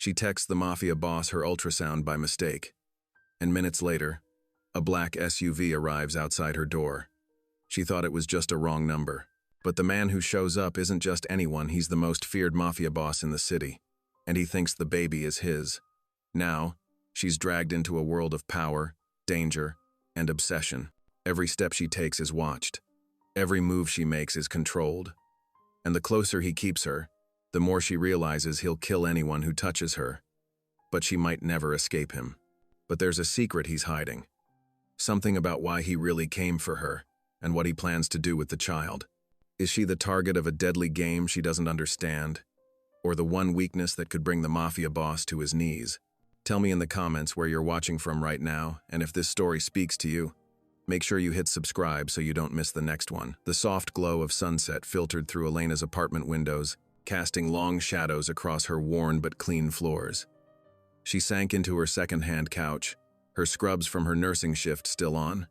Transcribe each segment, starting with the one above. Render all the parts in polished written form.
She texts the Mafia boss her ultrasound by mistake, and minutes later, a black SUV arrives outside her door. She thought it was just a wrong number. But the man who shows up isn't just anyone, he's the most feared Mafia boss in the city, and he thinks the baby is his. Now, she's dragged into a world of power, danger, and obsession. Every step she takes is watched. Every move she makes is controlled. And the closer he keeps her, the more she realizes he'll kill anyone who touches her. But she might never escape him. But there's a secret he's hiding. Something about why he really came for her, and what he plans to do with the child. Is she the target of a deadly game she doesn't understand? Or the one weakness that could bring the Mafia boss to his knees? Tell me in the comments where you're watching from right now, and if this story speaks to you. Make sure you hit subscribe so you don't miss the next one. The soft glow of sunset filtered through Elena's apartment windows, casting long shadows across her worn but clean floors. She sank into her second-hand couch, her scrubs from her nursing shift still on,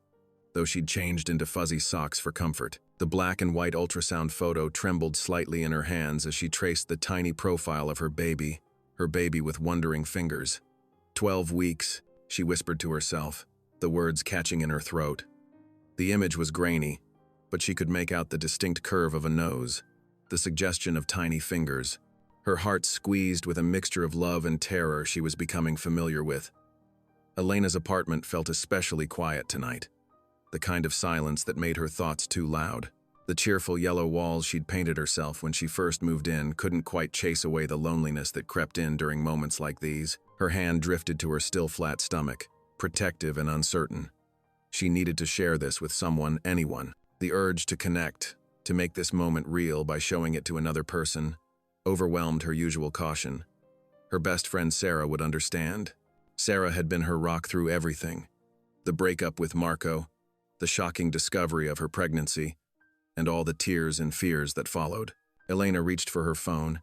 though she'd changed into fuzzy socks for comfort. The black and white ultrasound photo trembled slightly in her hands as she traced the tiny profile of her baby with wondering fingers. 12 weeks, she whispered to herself, the words catching in her throat. The image was grainy, but she could make out the distinct curve of a nose, the suggestion of tiny fingers. Her heart squeezed with a mixture of love and terror she was becoming familiar with. Elena's apartment felt especially quiet tonight. The kind of silence that made her thoughts too loud. The cheerful yellow walls she'd painted herself when she first moved in couldn't quite chase away the loneliness that crept in during moments like these. Her hand drifted to her still flat stomach, protective and uncertain. She needed to share this with someone, anyone. The urge to connect, to make this moment real by showing it to another person, overwhelmed her usual caution. Her best friend Sarah would understand. Sarah had been her rock through everything. The breakup with Marco, the shocking discovery of her pregnancy, and all the tears and fears that followed. Elena reached for her phone,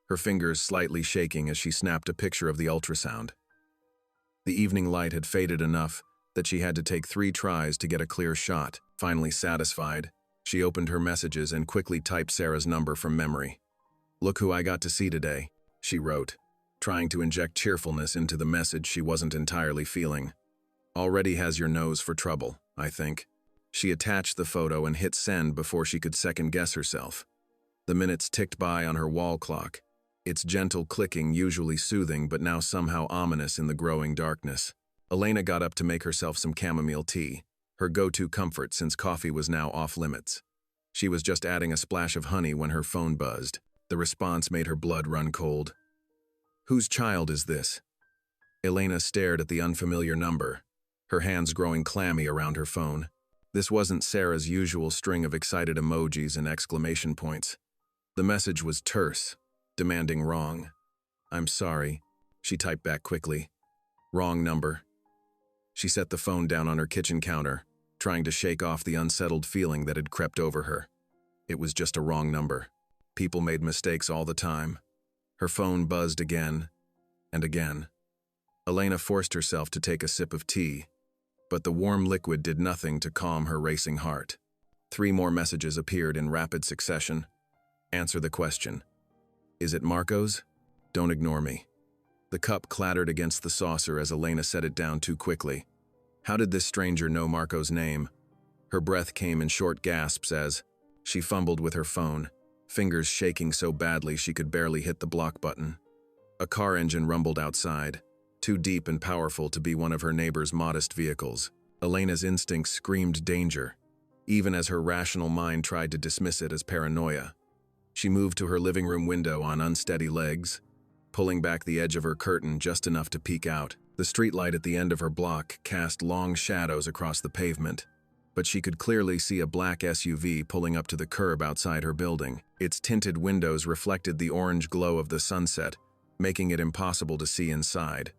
her fingers slightly shaking as she snapped a picture of the ultrasound. The evening light had faded enough that she had to take 3 tries to get a clear shot. Finally satisfied, she opened her messages and quickly typed Sarah's number from memory. "Look who I got to see today," she wrote, trying to inject cheerfulness into the message she wasn't entirely feeling. "Already has your nose for trouble, I think." She attached the photo and hit send before she could second-guess herself. The minutes ticked by on her wall clock, its gentle clicking usually soothing but now somehow ominous in the growing darkness. Elena got up to make herself some chamomile tea, her go-to comfort since coffee was now off-limits. She was just adding a splash of honey when her phone buzzed. The response made her blood run cold. "Whose child is this?" Elena stared at the unfamiliar number, her hands growing clammy around her phone. This wasn't Sarah's usual string of excited emojis and exclamation points. The message was terse, demanding wrong. "I'm sorry," she typed back quickly. "Wrong number." She set the phone down on her kitchen counter, trying to shake off the unsettled feeling that had crept over her. It was just a wrong number. People made mistakes all the time. Her phone buzzed again and again. Elena forced herself to take a sip of tea, but the warm liquid did nothing to calm her racing heart. 3 more messages appeared in rapid succession. "Answer the question. Is it Marco's? Don't ignore me." The cup clattered against the saucer as Elena set it down too quickly. How did this stranger know Marco's name? Her breath came in short gasps as she fumbled with her phone, fingers shaking so badly she could barely hit the block button. A car engine rumbled outside, too deep and powerful to be one of her neighbor's modest vehicles. Elena's instincts screamed danger, even as her rational mind tried to dismiss it as paranoia. She moved to her living room window on unsteady legs, pulling back the edge of her curtain just enough to peek out. The streetlight at the end of her block cast long shadows across the pavement, but she could clearly see a black SUV pulling up to the curb outside her building. Its tinted windows reflected the orange glow of the sunset, making it impossible to see inside.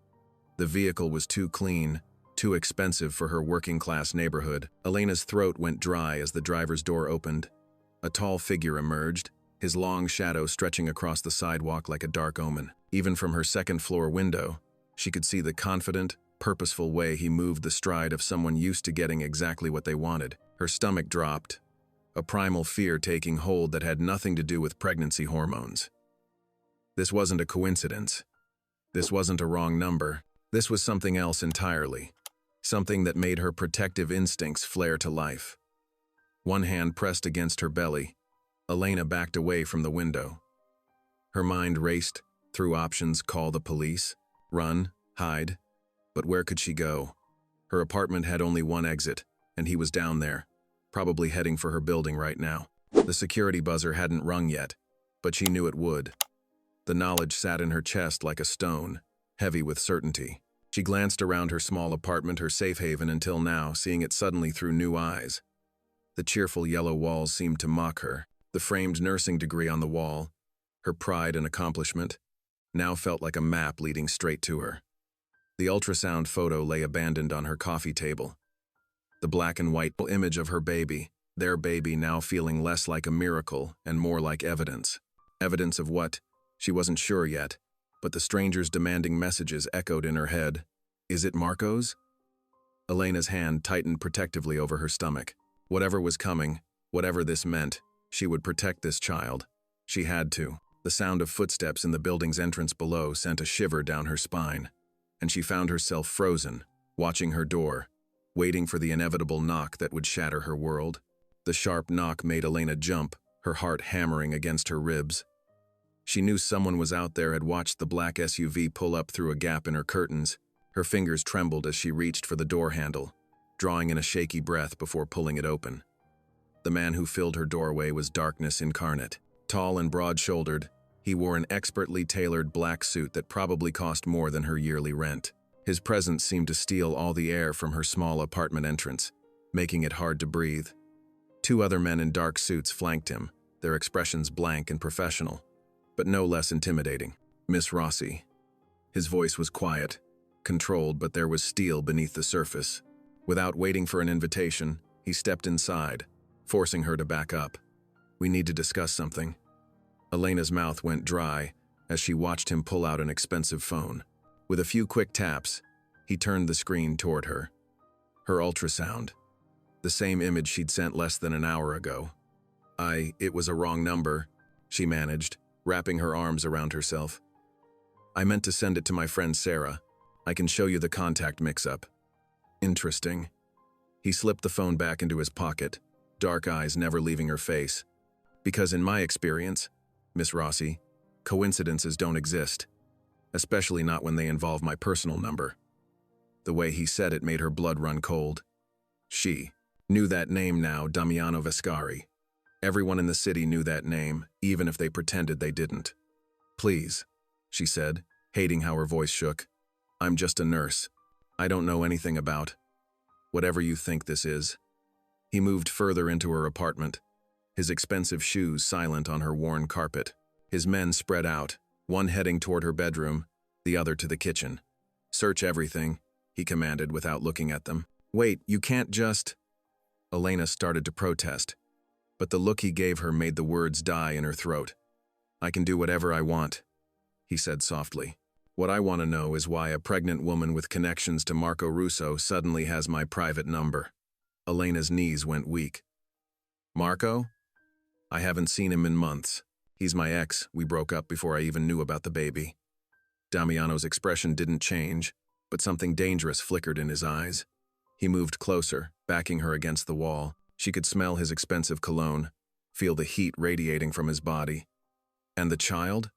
The vehicle was too clean, too expensive for her working-class neighborhood. Elena's throat went dry as the driver's door opened. A tall figure emerged, his long shadow stretching across the sidewalk like a dark omen. Even from her second-floor window, she could see the confident, purposeful way he moved, the stride of someone used to getting exactly what they wanted. Her stomach dropped, a primal fear taking hold that had nothing to do with pregnancy hormones. This wasn't a coincidence. This wasn't a wrong number. This was something else entirely. Something that made her protective instincts flare to life. One hand pressed against her belly, Elena backed away from the window. Her mind raced through options: call the police, run, hide. But where could she go? Her apartment had only one exit, and he was down there, probably heading for her building right now. The security buzzer hadn't rung yet, but she knew it would. The knowledge sat in her chest like a stone, heavy with certainty. She glanced around her small apartment, her safe haven until now, seeing it suddenly through new eyes. The cheerful yellow walls seemed to mock her. The framed nursing degree on the wall, her pride and accomplishment, now felt like a map leading straight to her. The ultrasound photo lay abandoned on her coffee table. The black and white image of her baby, their baby, now feeling less like a miracle and more like evidence. Evidence of what? She wasn't sure yet, but the stranger's demanding messages echoed in her head. Is it Marco's? Elena's hand tightened protectively over her stomach. Whatever was coming, whatever this meant, she would protect this child. She had to. The sound of footsteps in the building's entrance below sent a shiver down her spine, and she found herself frozen, watching her door, waiting for the inevitable knock that would shatter her world. The sharp knock made Elena jump, her heart hammering against her ribs. She knew someone was out there, had watched the black SUV pull up through a gap in her curtains. Her fingers trembled as she reached for the door handle, drawing in a shaky breath before pulling it open. The man who filled her doorway was darkness incarnate. Tall and broad-shouldered, he wore an expertly tailored black suit that probably cost more than her yearly rent. His presence seemed to steal all the air from her small apartment entrance, making it hard to breathe. Two other men in dark suits flanked him, their expressions blank and professional, but no less intimidating. Miss Rossi. His voice was quiet, controlled, but there was steel beneath the surface. Without waiting for an invitation, he stepped inside, forcing her to back up. We need to discuss something. Elena's mouth went dry as she watched him pull out an expensive phone. With a few quick taps, he turned the screen toward her. Her ultrasound. The same image she'd sent less than an hour ago. It was a wrong number, she managed, wrapping her arms around herself. I meant to send it to my friend Sarah. I can show you the contact mix-up. Interesting. He slipped the phone back into his pocket, dark eyes never leaving her face. Because in my experience, Miss Rossi, coincidences don't exist, especially not when they involve my personal number. The way he said it made her blood run cold. She knew that name now, Damiano Vescari. Everyone in the city knew that name, even if they pretended they didn't. Please, she said, hating how her voice shook. I'm just a nurse. I don't know anything about whatever you think this is. He moved further into her apartment, his expensive shoes silent on her worn carpet. His men spread out, one heading toward her bedroom, the other to the kitchen. Search everything, he commanded without looking at them. Wait, you can't just… Elena started to protest, but the look he gave her made the words die in her throat. I can do whatever I want, he said softly. What I want to know is why a pregnant woman with connections to Marco Russo suddenly has my private number. Elena's knees went weak. Marco? I haven't seen him in months. He's my ex. We broke up before I even knew about the baby. Damiano's expression didn't change, but something dangerous flickered in his eyes. He moved closer, backing her against the wall. She could smell his expensive cologne, feel the heat radiating from his body. And the child?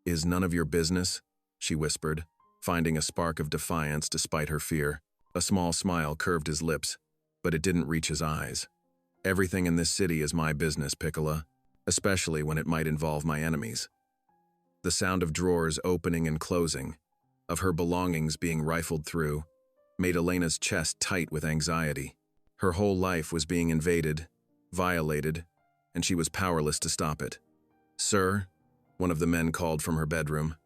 Is none of your business, she whispered, finding a spark of defiance despite her fear. A small smile curved his lips, but it didn't reach his eyes. Everything in this city is my business, Piccola, especially when it might involve my enemies. The sound of drawers opening and closing, of her belongings being rifled through, made Elena's chest tight with anxiety. Her whole life was being invaded, violated, and she was powerless to stop it. Sir, one of the men called from her bedroom.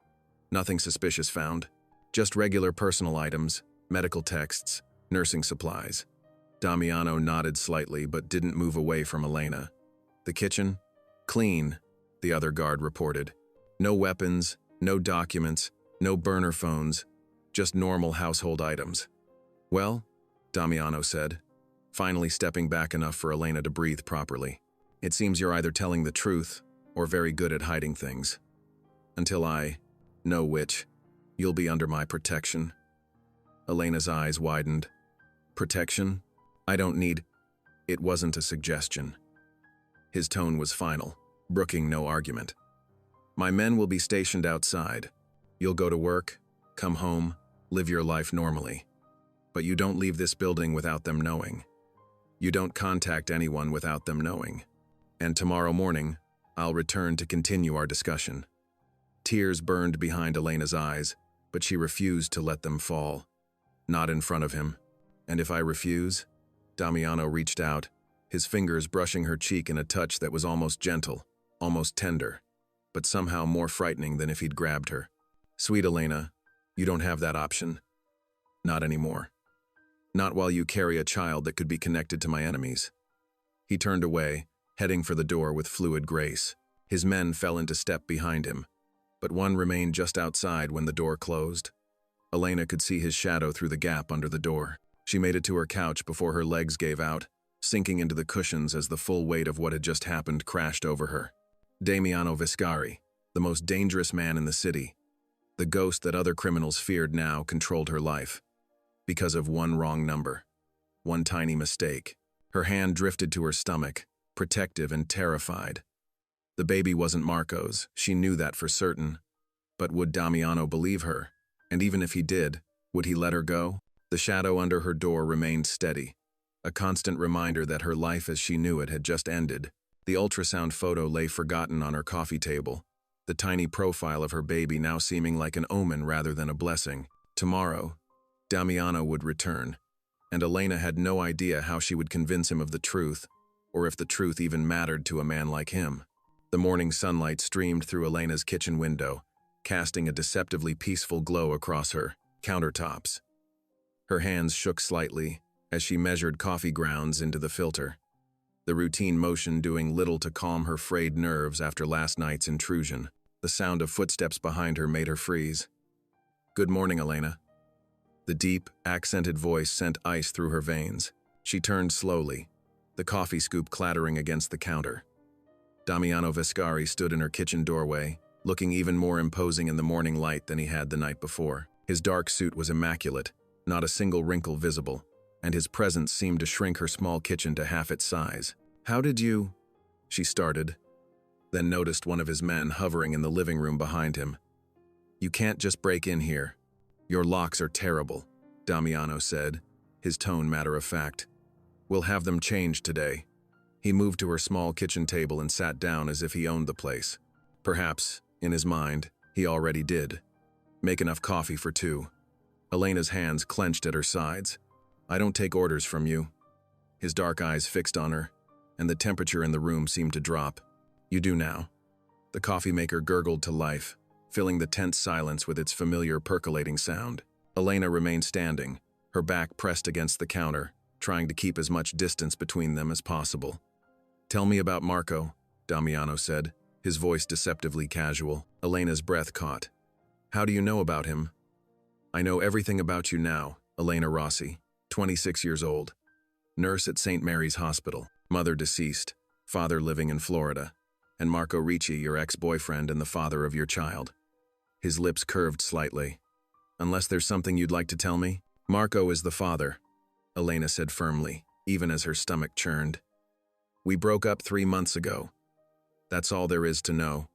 Nothing suspicious found, just regular personal items, medical texts, nursing supplies. Damiano nodded slightly but didn't move away from Elena. The kitchen? Clean, the other guard reported. No weapons, no documents, no burner phones, just normal household items. Well, Damiano said, finally stepping back enough for Elena to breathe properly. It seems you're either telling the truth or very good at hiding things. Until I know which. You'll be under my protection." Elena's eyes widened. "Protection? I don't need—" It wasn't a suggestion. His tone was final, brooking no argument. "My men will be stationed outside. You'll go to work, come home, live your life normally. But you don't leave this building without them knowing. You don't contact anyone without them knowing. And tomorrow morning, I'll return to continue our discussion." Tears burned behind Elena's eyes, but she refused to let them fall. Not in front of him. "And if I refuse?" Damiano reached out, his fingers brushing her cheek in a touch that was almost gentle, almost tender, but somehow more frightening than if he'd grabbed her. "Sweet Elena, you don't have that option. Not anymore. Not while you carry a child that could be connected to my enemies." He turned away, heading for the door with fluid grace. His men fell into step behind him, but one remained just outside when the door closed. Elena could see his shadow through the gap under the door. She made it to her couch before her legs gave out, sinking into the cushions as the full weight of what had just happened crashed over her. Damiano Viscari, the most dangerous man in the city, the ghost that other criminals feared now, controlled her life. Because of one wrong number. One tiny mistake. Her hand drifted to her stomach, protective and terrified. The baby wasn't Marco's, she knew that for certain. But would Damiano believe her? And even if he did, would he let her go? The shadow under her door remained steady, a constant reminder that her life as she knew it had just ended. The ultrasound photo lay forgotten on her coffee table, the tiny profile of her baby now seeming like an omen rather than a blessing. Tomorrow, Damiano would return, and Elena had no idea how she would convince him of the truth, or if the truth even mattered to a man like him. The morning sunlight streamed through Elena's kitchen window, casting a deceptively peaceful glow across her countertops. Her hands shook slightly as she measured coffee grounds into the filter, the routine motion doing little to calm her frayed nerves after last night's intrusion. The sound of footsteps behind her made her freeze. "Good morning, Elena." The deep, accented voice sent ice through her veins. She turned slowly, the coffee scoop clattering against the counter. Damiano Viscari stood in her kitchen doorway, looking even more imposing in the morning light than he had the night before. His dark suit was immaculate, not a single wrinkle visible, and his presence seemed to shrink her small kitchen to half its size. "How did you—" she started, then noticed one of his men hovering in the living room behind him. "You can't just break in here. Your locks are terrible," Damiano said, his tone matter-of-fact. "We'll have them changed today." He moved to her small kitchen table and sat down as if he owned the place. Perhaps, in his mind, he already did. Make enough coffee for two. Elena's hands clenched at her sides. "I don't take orders from you." His dark eyes fixed on her, and the temperature in the room seemed to drop. "You do now." The coffee maker gurgled to life, filling the tense silence with its familiar percolating sound. Elena remained standing, her back pressed against the counter, trying to keep as much distance between them as possible. "Tell me about Marco," Damiano said, his voice deceptively casual. Elena's breath caught. "How do you know about him?" "I know everything about you now, Elena Rossi, 26 years old. Nurse at St. Mary's Hospital, mother deceased, father living in Florida, and Marco Ricci, your ex-boyfriend and the father of your child." His lips curved slightly. "Unless there's something you'd like to tell me?" "Marco is the father," Elena said firmly, even as her stomach churned. "We broke up 3 months ago. That's all there is to know."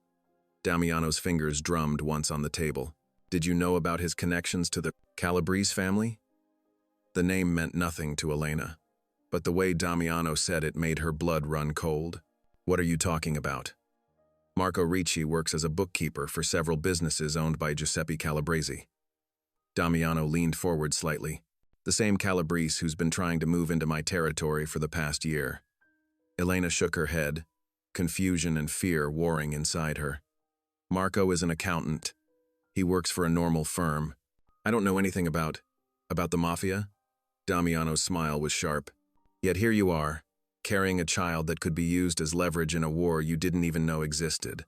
Damiano's fingers drummed once on the table. "Did you know about his connections to the Calabrese family?" The name meant nothing to Elena, but the way Damiano said it made her blood run cold. "What are you talking about?" "Marco Ricci works as a bookkeeper for several businesses owned by Giuseppe Calabrese." Damiano leaned forward slightly. "The same Calabrese who's been trying to move into my territory for the past year." Elena shook her head, confusion and fear warring inside her. "Marco is an accountant. He works for a normal firm. I don't know anything about the Mafia." Damiano's smile was sharp. "Yet here you are, carrying a child that could be used as leverage in a war you didn't even know existed."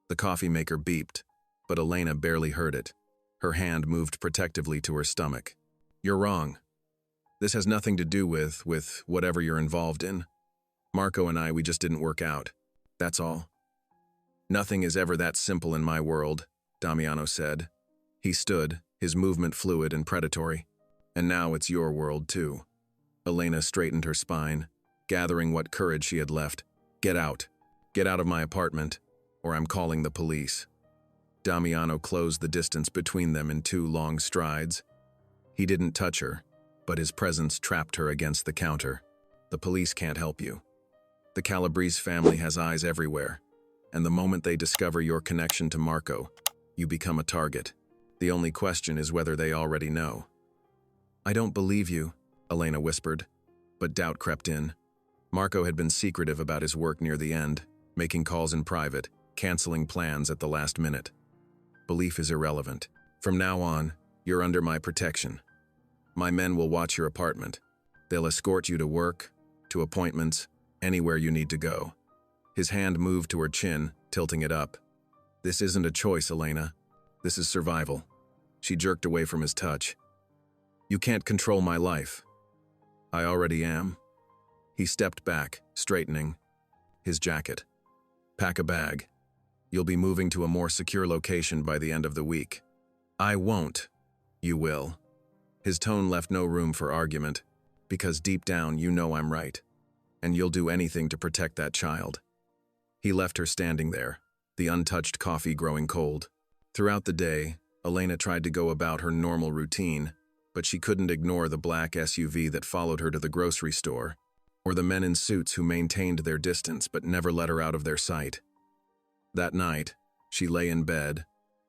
The coffee maker beeped, but Elena barely heard it. Her hand moved protectively to her stomach. "You're wrong. This has nothing to do with whatever you're involved in. Marco and we just didn't work out. That's all." "Nothing is ever that simple in my world," Damiano said. He stood, his movement fluid and predatory. And now it's your world, too. Elena straightened her spine, gathering what courage she had left. Get out. Get out of my apartment, or I'm calling the police. Damiano closed the distance between them in 2 long strides. He didn't touch her, but his presence trapped her against the counter. The police can't help you. The Calabrese family has eyes everywhere, and the moment they discover your connection to Marco, you become a target. The only question is whether they already know. I don't believe you, Elena whispered, but doubt crept in. Marco had been secretive about his work near the end, making calls in private, canceling plans at the last minute. Belief is irrelevant. From now on, you're under my protection. My men will watch your apartment. They'll escort you to work, to appointments, anywhere you need to go. His hand moved to her chin, tilting it up. This isn't a choice, Elena. This is survival. She jerked away from his touch. You can't control my life. I already am. He stepped back, straightening his jacket. Pack a bag. You'll be moving to a more secure location by the end of the week. I won't. You will. His tone left no room for argument, because deep down you know I'm right, and you'll do anything to protect that child. He left her standing there, the untouched coffee growing cold. Throughout the day, Elena tried to go about her normal routine, but she couldn't ignore the black SUV that followed her to the grocery store, or the men in suits who maintained their distance but never let her out of their sight. That night, she lay in bed,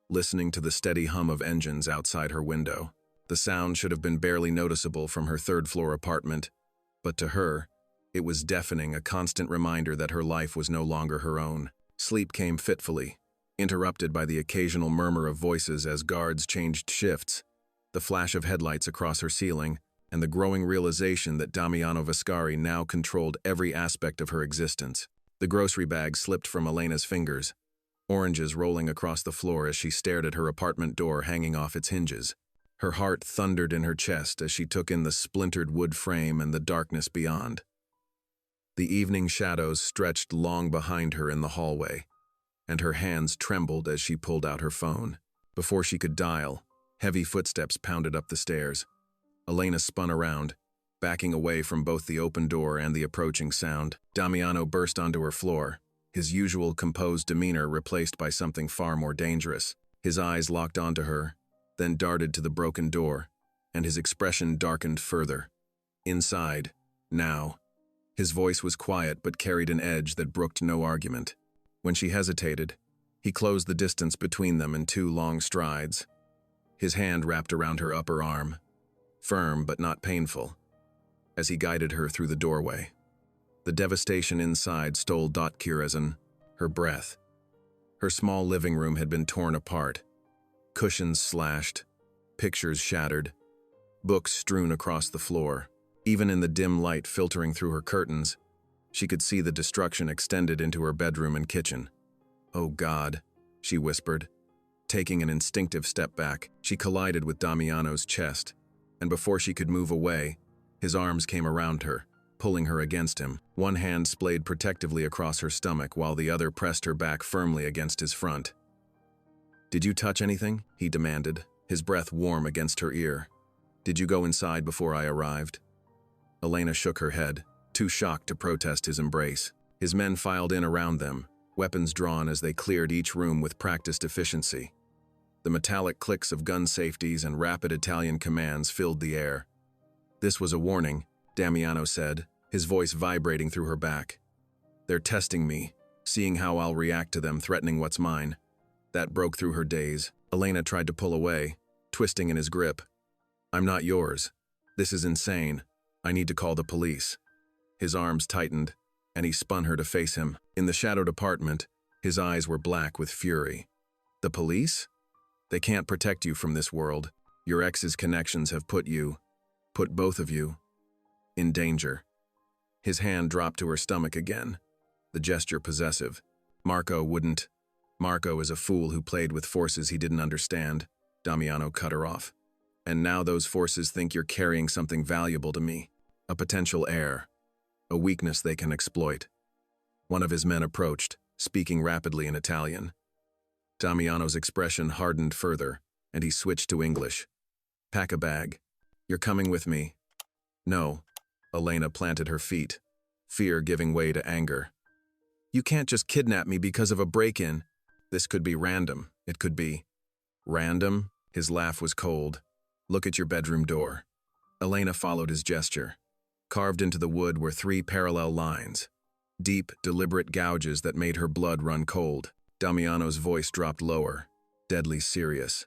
listening to the steady hum of engines outside her window. The sound should have been barely noticeable from her third-floor apartment, but to her, it was deafening, a constant reminder that her life was no longer her own. Sleep came fitfully, interrupted by the occasional murmur of voices as guards changed shifts, the flash of headlights across her ceiling, and the growing realization that Damiano Vascari now controlled every aspect of her existence. The grocery bag slipped from Elena's fingers, oranges rolling across the floor as she stared at her apartment door hanging off its hinges. Her heart thundered in her chest as she took in the splintered wood frame and the darkness beyond. The evening shadows stretched long behind her in the hallway, and her hands trembled as she pulled out her phone. Before she could dial, heavy footsteps pounded up the stairs. Elena spun around, backing away from both the open door and the approaching sound. Damiano burst onto her floor, his usual composed demeanor replaced by something far more dangerous. His eyes locked onto her, then darted to the broken door, and his expression darkened further. Inside, now. His voice was quiet but carried an edge that brooked no argument. When she hesitated, he closed the distance between them in 2 long strides. His hand wrapped around her upper arm, firm but not painful, as he guided her through the doorway. The devastation inside stole Dotkirazan, her breath. Her small living room had been torn apart, cushions slashed, pictures shattered, books strewn across the floor. Even in the dim light filtering through her curtains, she could see the destruction extended into her bedroom and kitchen. "Oh God," she whispered. Taking an instinctive step back, she collided with Damiano's chest, and before she could move away, his arms came around her, pulling her against him. One hand splayed protectively across her stomach while the other pressed her back firmly against his front. "Did you touch anything?" he demanded, his breath warm against her ear. "Did you go inside before I arrived?" Elena shook her head, too shocked to protest his embrace. His men filed in around them, weapons drawn as they cleared each room with practiced efficiency. The metallic clicks of gun safeties and rapid Italian commands filled the air. "This was a warning," Damiano said, his voice vibrating through her back. "They're testing me, seeing how I'll react to them threatening what's mine." That broke through her daze. Elena tried to pull away, twisting in his grip. "I'm not yours. This is insane. I need to call the police." His arms tightened, and he spun her to face him. In the shadowed apartment, his eyes were black with fury. "The police? They can't protect you from this world. Your ex's connections have put both of you, in danger." His hand dropped to her stomach again, the gesture possessive. Marco is a fool who played with forces he didn't understand," Damiano cut her off. "And now those forces think you're carrying something valuable to me, a potential heir, a weakness they can exploit." One of his men approached, speaking rapidly in Italian. Damiano's expression hardened further, and he switched to English. Pack a bag. You're coming with me. No. Elena planted her feet, fear giving way to anger. You can't just kidnap me because of a break-in. This could be random. It could be. Random? His laugh was cold. Look at your bedroom door. Elena followed his gesture. Carved into the wood were 3 parallel lines. Deep, deliberate gouges that made her blood run cold. Damiano's voice dropped lower, deadly serious.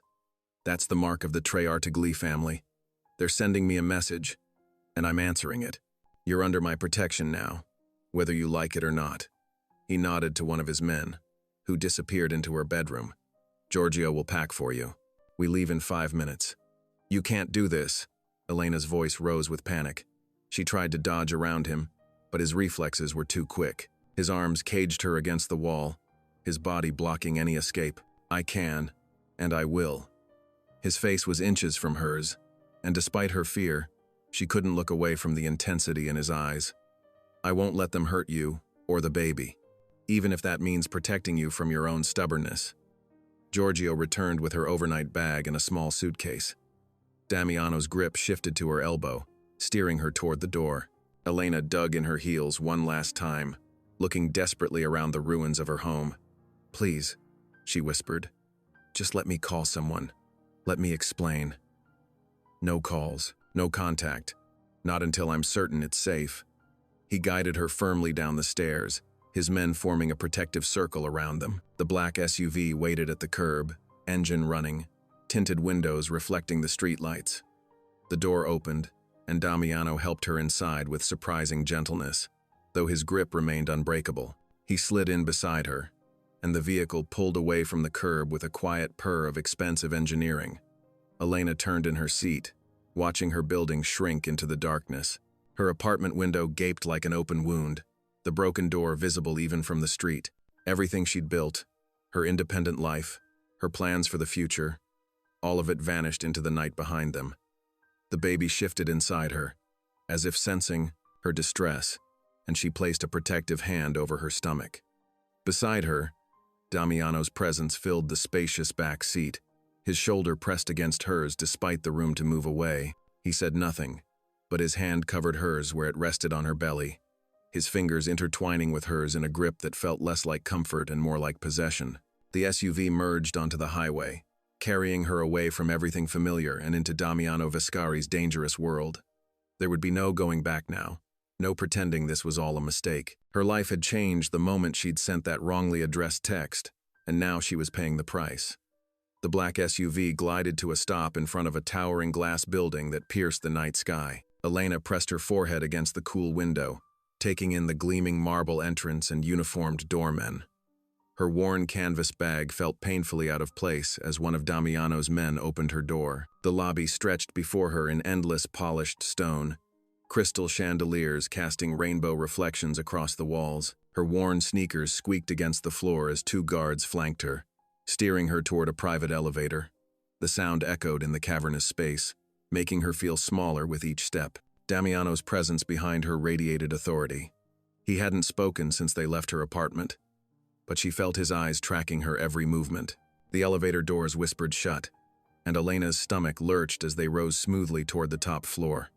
That's the mark of the Treartigli family. They're sending me a message, and I'm answering it. You're under my protection now, whether you like it or not. He nodded to one of his men, who disappeared into her bedroom. Giorgio will pack for you. We leave in 5 minutes. You can't do this. Elena's voice rose with panic. She tried to dodge around him, but his reflexes were too quick. His arms caged her against the wall, his body blocking any escape. I can, and I will. His face was inches from hers, and despite her fear, she couldn't look away from the intensity in his eyes. I won't let them hurt you, or the baby, even if that means protecting you from your own stubbornness. Giorgio returned with her overnight bag and a small suitcase. Damiano's grip shifted to her elbow, steering her toward the door. Elena dug in her heels one last time, looking desperately around the ruins of her home. Please, she whispered. Just let me call someone. Let me explain. No calls, no contact. Not until I'm certain it's safe. He guided her firmly down the stairs, his men forming a protective circle around them. The black SUV waited at the curb, engine running, tinted windows reflecting the streetlights. The door opened, and Damiano helped her inside with surprising gentleness, though his grip remained unbreakable. He slid in beside her, and the vehicle pulled away from the curb with a quiet purr of expensive engineering. Elena turned in her seat, watching her building shrink into the darkness. Her apartment window gaped like an open wound, the broken door visible even from the street. Everything she'd built, her independent life, her plans for the future, all of it vanished into the night behind them. The baby shifted inside her, as if sensing her distress, and she placed a protective hand over her stomach. Beside her, Damiano's presence filled the spacious back seat. His shoulder pressed against hers despite the room to move away. He said nothing, but his hand covered hers where it rested on her belly, his fingers intertwining with hers in a grip that felt less like comfort and more like possession. The SUV merged onto the highway, carrying her away from everything familiar and into Damiano Vescari's dangerous world. There would be no going back now, no pretending this was all a mistake. Her life had changed the moment she'd sent that wrongly addressed text, and now she was paying the price. The black SUV glided to a stop in front of a towering glass building that pierced the night sky. Elena pressed her forehead against the cool window, taking in the gleaming marble entrance and uniformed doormen. Her worn canvas bag felt painfully out of place as one of Damiano's men opened her door. The lobby stretched before her in endless polished stone, crystal chandeliers casting rainbow reflections across the walls. Her worn sneakers squeaked against the floor as 2 guards flanked her, steering her toward a private elevator. The sound echoed in the cavernous space, making her feel smaller with each step. Damiano's presence behind her radiated authority. He hadn't spoken since they left her apartment, but she felt his eyes tracking her every movement. The elevator doors whispered shut, and Elena's stomach lurched as they rose smoothly toward the top floor.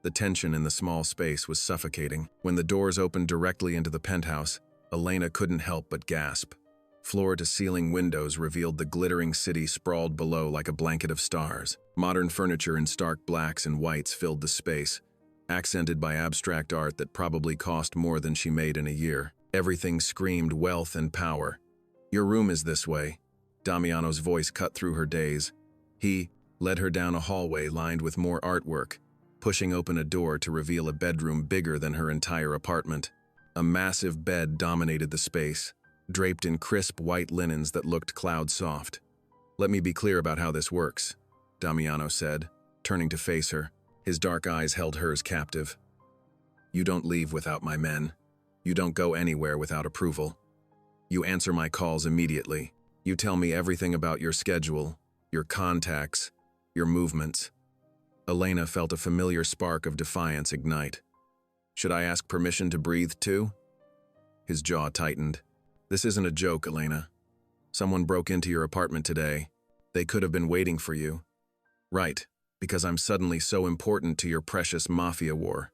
The tension in the small space was suffocating. When the doors opened directly into the penthouse, Elena couldn't help but gasp. Floor-to-ceiling windows revealed the glittering city sprawled below like a blanket of stars. Modern furniture in stark blacks and whites filled the space, accented by abstract art that probably cost more than she made in a year. Everything screamed wealth and power. Your room is this way. Damiano's voice cut through her daze. He led her down a hallway lined with more artwork, pushing open a door to reveal a bedroom bigger than her entire apartment. A massive bed dominated the space, draped in crisp white linens that looked cloud-soft. Let me be clear about how this works, Damiano said, turning to face her. His dark eyes held hers captive. You don't leave without my men. You don't go anywhere without approval. You answer my calls immediately. You tell me everything about your schedule, your contacts, your movements. Elena felt a familiar spark of defiance ignite. Should I ask permission to breathe too? His jaw tightened. This isn't a joke, Elena. Someone broke into your apartment today, They could have been waiting for you. Right, because I'm suddenly so important to your precious Mafia war.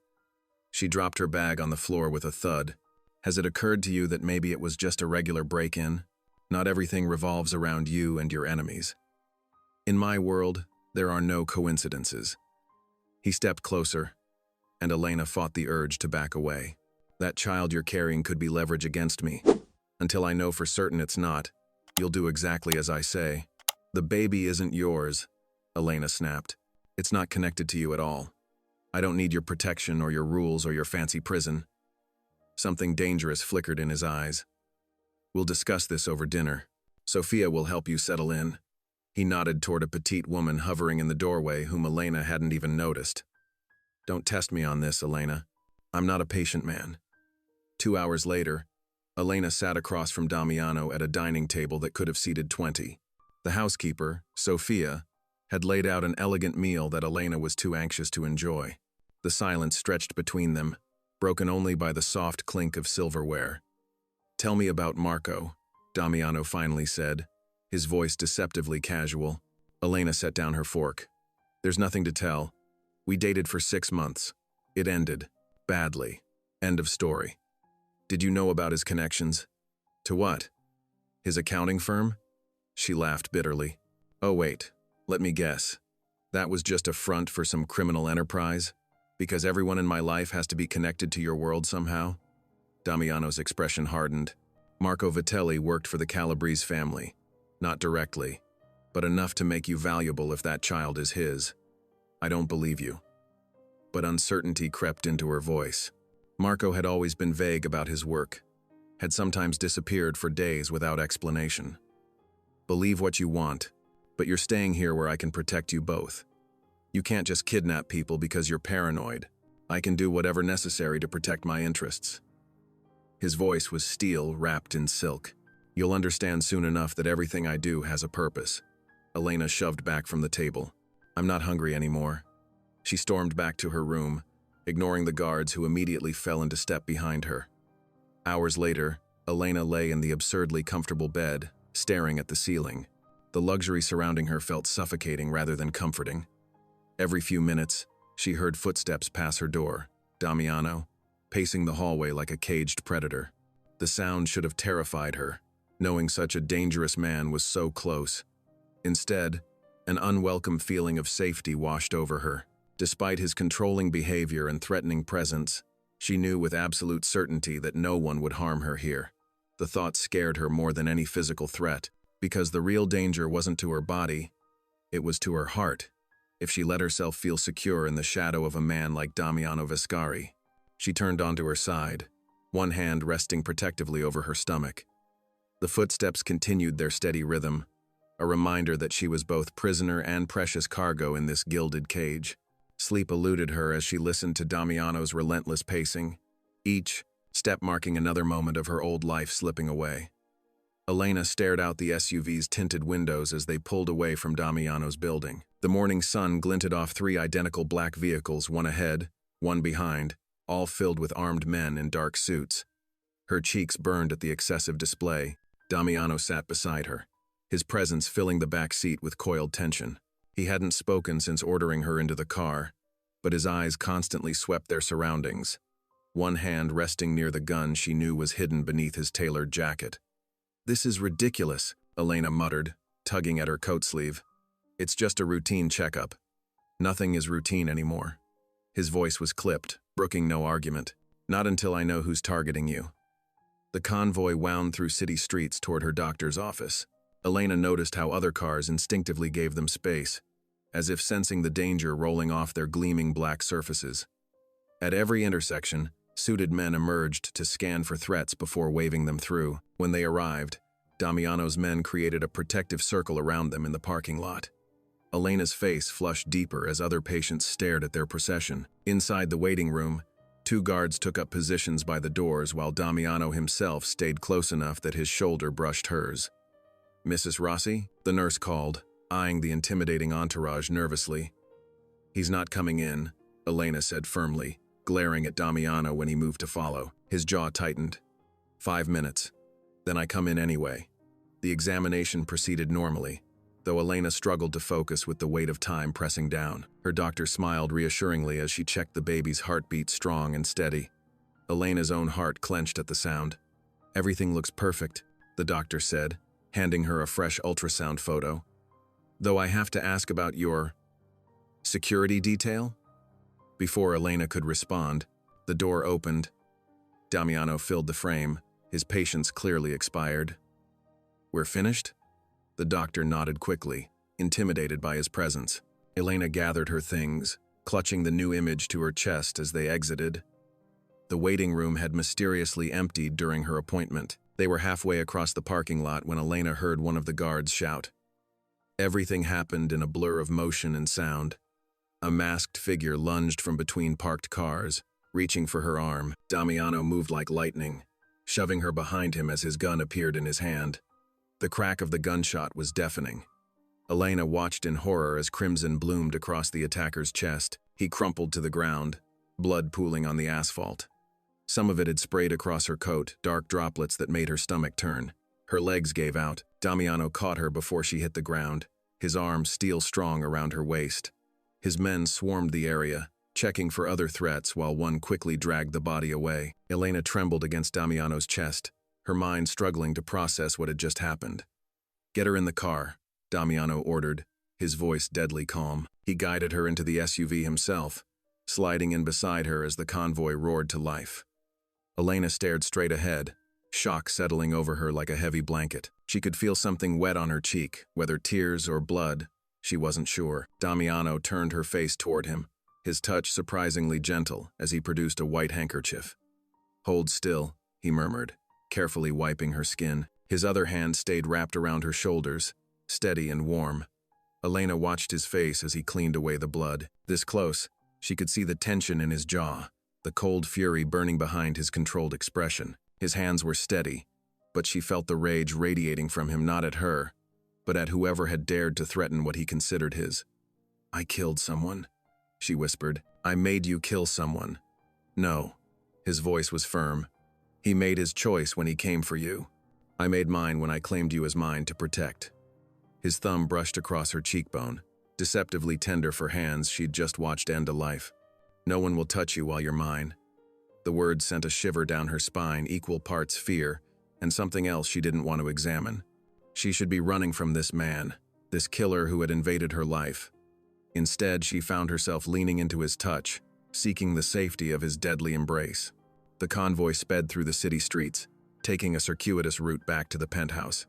She dropped her bag on the floor with a thud. Has it occurred to you that maybe it was just a regular break-in? Not everything revolves around you and your enemies. In my world, there are no coincidences. He stepped closer, and Elena fought the urge to back away. That child you're carrying could be leverage against me. Until I know for certain it's not, you'll do exactly as I say. The baby isn't yours, Elena snapped. It's not connected to you at all. I don't need your protection or your rules or your fancy prison. Something dangerous flickered in his eyes. We'll discuss this over dinner. Sophia will help you settle in. He nodded toward a petite woman hovering in the doorway whom Elena hadn't even noticed. Don't test me on this, Elena. I'm not a patient man. 2 hours later, Elena sat across from Damiano at a dining table that could have seated 20. The housekeeper, Sophia, had laid out an elegant meal that Elena was too anxious to enjoy. The silence stretched between them, broken only by the soft clink of silverware. Tell me about Marco, Damiano finally said, his voice deceptively casual. Elena set down her fork. There's nothing to tell. We dated for 6 months. It ended. Badly. End of story. Did you know about his connections? To what? His accounting firm? She laughed bitterly. Oh wait, let me guess. That was just a front for some criminal enterprise? Because everyone in my life has to be connected to your world somehow? Damiano's expression hardened. Marco Vitelli worked for the Calabrese family. Not directly, but enough to make you valuable if that child is his. I don't believe you. But uncertainty crept into her voice. Marco had always been vague about his work, had sometimes disappeared for days without explanation. Believe what you want, but you're staying here where I can protect you both. You can't just kidnap people because you're paranoid. I can do whatever necessary to protect my interests. His voice was steel wrapped in silk. You'll understand soon enough that everything I do has a purpose. Elena shoved back from the table. I'm not hungry anymore. She stormed back to her room, ignoring the guards who immediately fell into step behind her. Hours later, Elena lay in the absurdly comfortable bed, staring at the ceiling. The luxury surrounding her felt suffocating rather than comforting. Every few minutes, she heard footsteps pass her door. Damiano, pacing the hallway like a caged predator. The sound should have terrified her, knowing such a dangerous man was so close. Instead, an unwelcome feeling of safety washed over her. Despite his controlling behavior and threatening presence, she knew with absolute certainty that no one would harm her here. The thought scared her more than any physical threat, because the real danger wasn't to her body, it was to her heart. If she let herself feel secure in the shadow of a man like Damiano Viscari. She turned onto her side, one hand resting protectively over her stomach. The footsteps continued their steady rhythm, a reminder that she was both prisoner and precious cargo in this gilded cage. Sleep eluded her as she listened to Damiano's relentless pacing, each step marking another moment of her old life slipping away. Elena stared out the SUV's tinted windows as they pulled away from Damiano's building. The morning sun glinted off 3 identical black vehicles, one ahead, one behind, all filled with armed men in dark suits. Her cheeks burned at the excessive display. Damiano sat beside her, his presence filling the back seat with coiled tension. He hadn't spoken since ordering her into the car, but his eyes constantly swept their surroundings, one hand resting near the gun she knew was hidden beneath his tailored jacket. This is ridiculous, Elena muttered, tugging at her coat sleeve. It's just a routine checkup. Nothing is routine anymore. His voice was clipped, brooking no argument. Not until I know who's targeting you. The convoy wound through city streets toward her doctor's office. Elena noticed how other cars instinctively gave them space, as if sensing the danger rolling off their gleaming black surfaces. At every intersection, suited men emerged to scan for threats before waving them through. When they arrived, Damiano's men created a protective circle around them in the parking lot. Elena's face flushed deeper as other patients stared at their procession. Inside the waiting room, 2 guards took up positions by the doors while Damiano himself stayed close enough that his shoulder brushed hers. Mrs. Rossi, the nurse called, eyeing the intimidating entourage nervously. He's not coming in, Elena said firmly, glaring at Damiano when he moved to follow. His jaw tightened. 5 minutes. Then I come in anyway. The examination proceeded normally. though Elena struggled to focus with the weight of time pressing down. Her doctor smiled reassuringly as she checked the baby's heartbeat strong and steady. Elena's own heart clenched at the sound. "Everything looks perfect," the doctor said, handing her a fresh ultrasound photo. "Though I have to ask about your security detail?" Before Elena could respond, the door opened. Damiano filled the frame, his patience clearly expired. "We're finished?" The doctor nodded quickly, intimidated by his presence. Elena gathered her things, clutching the new image to her chest as they exited. The waiting room had mysteriously emptied during her appointment. They were halfway across the parking lot when Elena heard one of the guards shout. Everything happened in a blur of motion and sound. A masked figure lunged from between parked cars, reaching for her arm. Damiano moved like lightning, shoving her behind him as his gun appeared in his hand. The crack of the gunshot was deafening. Elena watched in horror as crimson bloomed across the attacker's chest. He crumpled to the ground, blood pooling on the asphalt. Some of it had sprayed across her coat, dark droplets that made her stomach turn. Her legs gave out. Damiano caught her before she hit the ground, his arms steel-strong around her waist. His men swarmed the area, checking for other threats while one quickly dragged the body away. Elena trembled against Damiano's chest, her mind struggling to process what had just happened. "Get her in the car," Damiano ordered, his voice deadly calm. He guided her into the SUV himself, sliding in beside her as the convoy roared to life. Elena stared straight ahead, shock settling over her like a heavy blanket. She could feel something wet on her cheek, whether tears or blood, she wasn't sure. Damiano turned her face toward him, his touch surprisingly gentle as he produced a white handkerchief. "Hold still," he murmured, carefully wiping her skin. His other hand stayed wrapped around her shoulders, steady and warm. Elena watched his face as he cleaned away the blood. This close, she could see the tension in his jaw, the cold fury burning behind his controlled expression. His hands were steady, but she felt the rage radiating from him not at her, but at whoever had dared to threaten what he considered his. "I killed someone," she whispered. "I made you kill someone." "No." His voice was firm. "He made his choice when he came for you. I made mine when I claimed you as mine to protect." His thumb brushed across her cheekbone, deceptively tender for hands she'd just watched end a life. "No one will touch you while you're mine." The words sent a shiver down her spine, equal parts fear, and something else she didn't want to examine. She should be running from this man, this killer who had invaded her life. Instead, she found herself leaning into his touch, seeking the safety of his deadly embrace. The convoy sped through the city streets, taking a circuitous route back to the penthouse.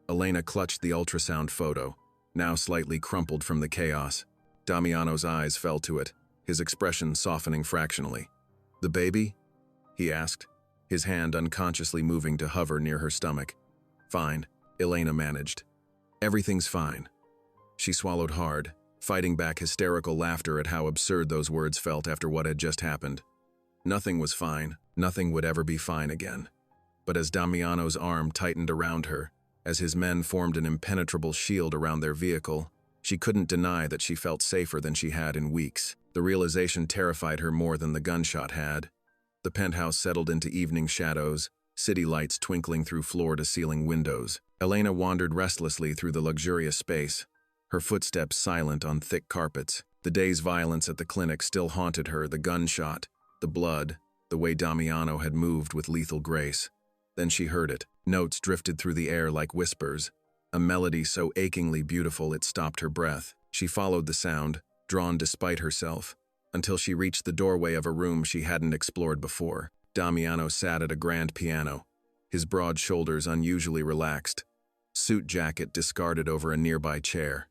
Elena clutched the ultrasound photo, now slightly crumpled from the chaos. Damiano's eyes fell to it, his expression softening fractionally. "The baby?" he asked, his hand unconsciously moving to hover near her stomach. "Fine," Elena managed. "Everything's fine." She swallowed hard, fighting back hysterical laughter at how absurd those words felt after what had just happened. Nothing was fine, nothing would ever be fine again. But as Damiano's arm tightened around her, as his men formed an impenetrable shield around their vehicle, she couldn't deny that she felt safer than she had in weeks. The realization terrified her more than the gunshot had. The penthouse settled into evening shadows, city lights twinkling through floor-to-ceiling windows. Elena wandered restlessly through the luxurious space, her footsteps silent on thick carpets. The day's violence at the clinic still haunted her, the gunshot, the blood, the way Damiano had moved with lethal grace. Then she heard it. Notes drifted through the air like whispers, a melody so achingly beautiful it stopped her breath. She followed the sound, drawn despite herself, until she reached the doorway of a room she hadn't explored before. Damiano sat at a grand piano, his broad shoulders unusually relaxed, suit jacket discarded over a nearby chair.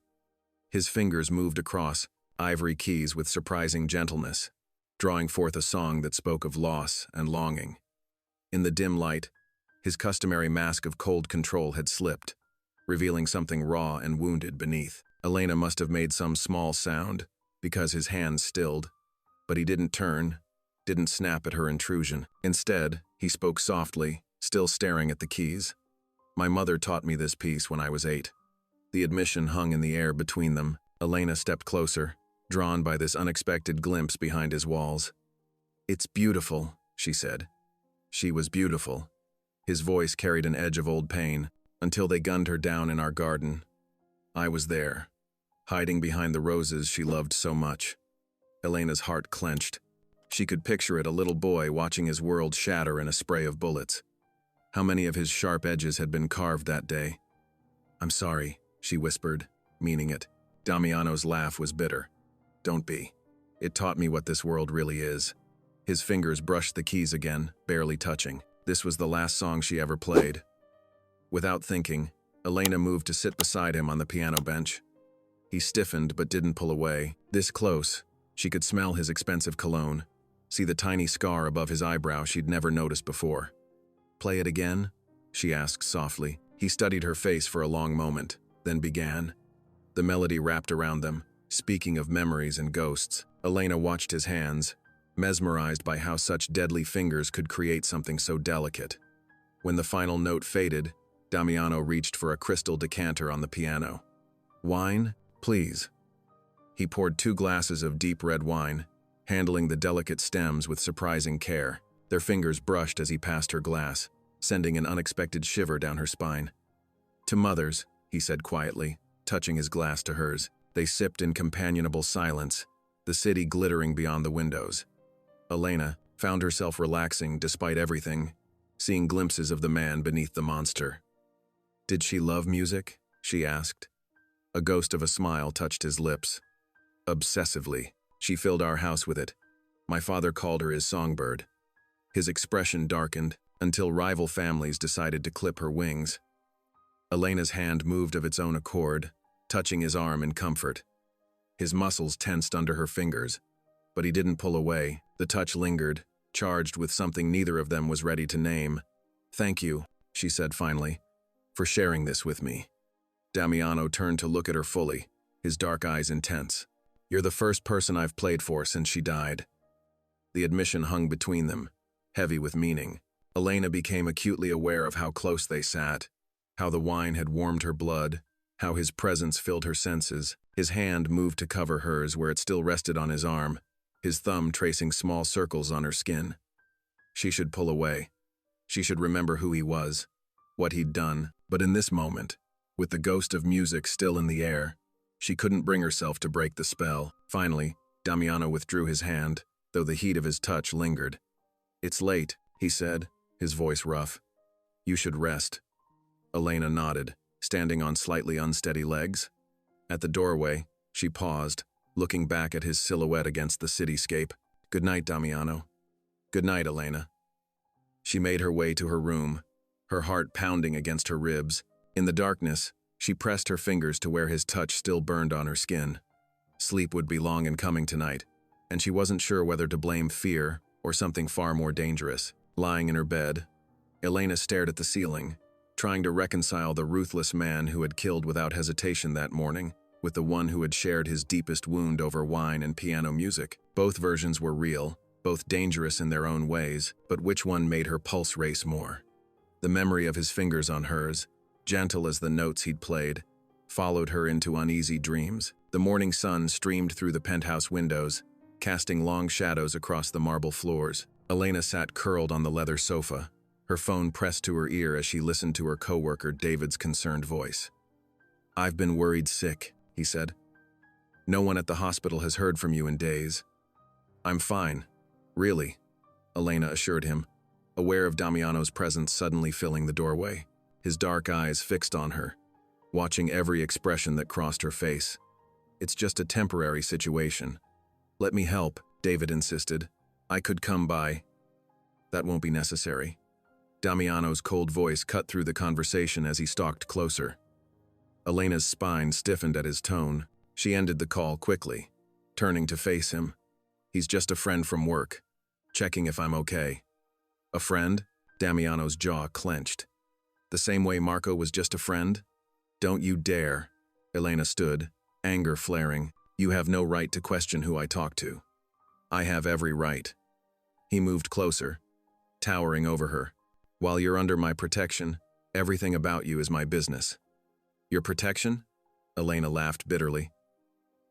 His fingers moved across ivory keys with surprising gentleness, drawing forth a song that spoke of loss and longing. In the dim light, his customary mask of cold control had slipped, revealing something raw and wounded beneath. Elena must have made some small sound, because his hands stilled, but he didn't turn, didn't snap at her intrusion. Instead, he spoke softly, still staring at the keys. "My mother taught me this piece when I was 8. The admission hung in the air between them. Elena stepped closer, drawn by this unexpected glimpse behind his walls. "It's beautiful," she said. She was beautiful. His voice carried an edge of old pain, until they gunned her down in our garden. I was there, hiding behind the roses she loved so much. Elena's heart clenched. She could picture it, a little boy watching his world shatter in a spray of bullets. How many of his sharp edges had been carved that day? "I'm sorry," she whispered, meaning it. Damiano's laugh was bitter. "Don't be. It taught me what this world really is." His fingers brushed the keys again, barely touching. This was the last song she ever played. Without thinking, Elena moved to sit beside him on the piano bench. He stiffened but didn't pull away. This close, she could smell his expensive cologne, see the tiny scar above his eyebrow she'd never noticed before. "Play it again?" she asked softly. He studied her face for a long moment, then began. The melody wrapped around them, speaking of memories and ghosts. Elena watched his hands, mesmerized by how such deadly fingers could create something so delicate. When the final note faded, Damiano reached for a crystal decanter on the piano. "Wine, please." He poured 2 glasses of deep red wine, handling the delicate stems with surprising care. Their fingers brushed as he passed her glass, sending an unexpected shiver down her spine. "To Mother's," he said quietly, touching his glass to hers. They sipped in companionable silence, the city glittering beyond the windows. Elena found herself relaxing despite everything, seeing glimpses of the man beneath the monster. "Did she love music?" she asked. A ghost of a smile touched his lips. "Obsessively. She filled our house with it. My father called her his songbird." His expression darkened until rival families decided to clip her wings. Elena's hand moved of its own accord, touching his arm in comfort. His muscles tensed under her fingers, but he didn't pull away. The touch lingered, charged with something neither of them was ready to name. "Thank you," she said finally, "for sharing this with me." Damiano turned to look at her fully, his dark eyes intense. "You're the first person I've played for since she died." The admission hung between them, heavy with meaning. Elena became acutely aware of how close they sat, how the wine had warmed her blood, how his presence filled her senses. His hand moved to cover hers where it still rested on his arm, his thumb tracing small circles on her skin. She should pull away. She should remember who he was, what he'd done, but in this moment, with the ghost of music still in the air, she couldn't bring herself to break the spell. Finally, Damiano withdrew his hand, though the heat of his touch lingered. "It's late," he said, his voice rough. "You should rest." Elena nodded, standing on slightly unsteady legs. At the doorway, she paused, looking back at his silhouette against the cityscape. "Good night, Damiano." "Good night, Elena." She made her way to her room, her heart pounding against her ribs. In the darkness, she pressed her fingers to where his touch still burned on her skin. Sleep would be long in coming tonight, and she wasn't sure whether to blame fear or something far more dangerous. Lying in her bed, Elena stared at the ceiling, trying to reconcile the ruthless man who had killed without hesitation that morning with the one who had shared his deepest wound over wine and piano music. Both versions were real, both dangerous in their own ways, but which one made her pulse race more? The memory of his fingers on hers, gentle as the notes he'd played, followed her into uneasy dreams. The morning sun streamed through the penthouse windows, casting long shadows across the marble floors. Elena sat curled on the leather sofa, her phone pressed to her ear as she listened to her coworker David's concerned voice. "I've been worried sick," he said. "No one at the hospital has heard from you in days." "I'm fine, really," Elena assured him, aware of Damiano's presence suddenly filling the doorway, his dark eyes fixed on her, watching every expression that crossed her face. "It's just a temporary situation." "Let me help," David insisted. "I could come by." "That won't be necessary." Damiano's cold voice cut through the conversation as he stalked closer. Elena's spine stiffened at his tone. She ended the call quickly, turning to face him. "He's just a friend from work, checking if I'm okay." "A friend?" Damiano's jaw clenched. "The same way Marco was just a friend?" "Don't you dare." Elena stood, anger flaring. "You have no right to question who I talk to." "I have every right." He moved closer, towering over her. "While you're under my protection, everything about you is my business." "Your protection?" Elena laughed bitterly.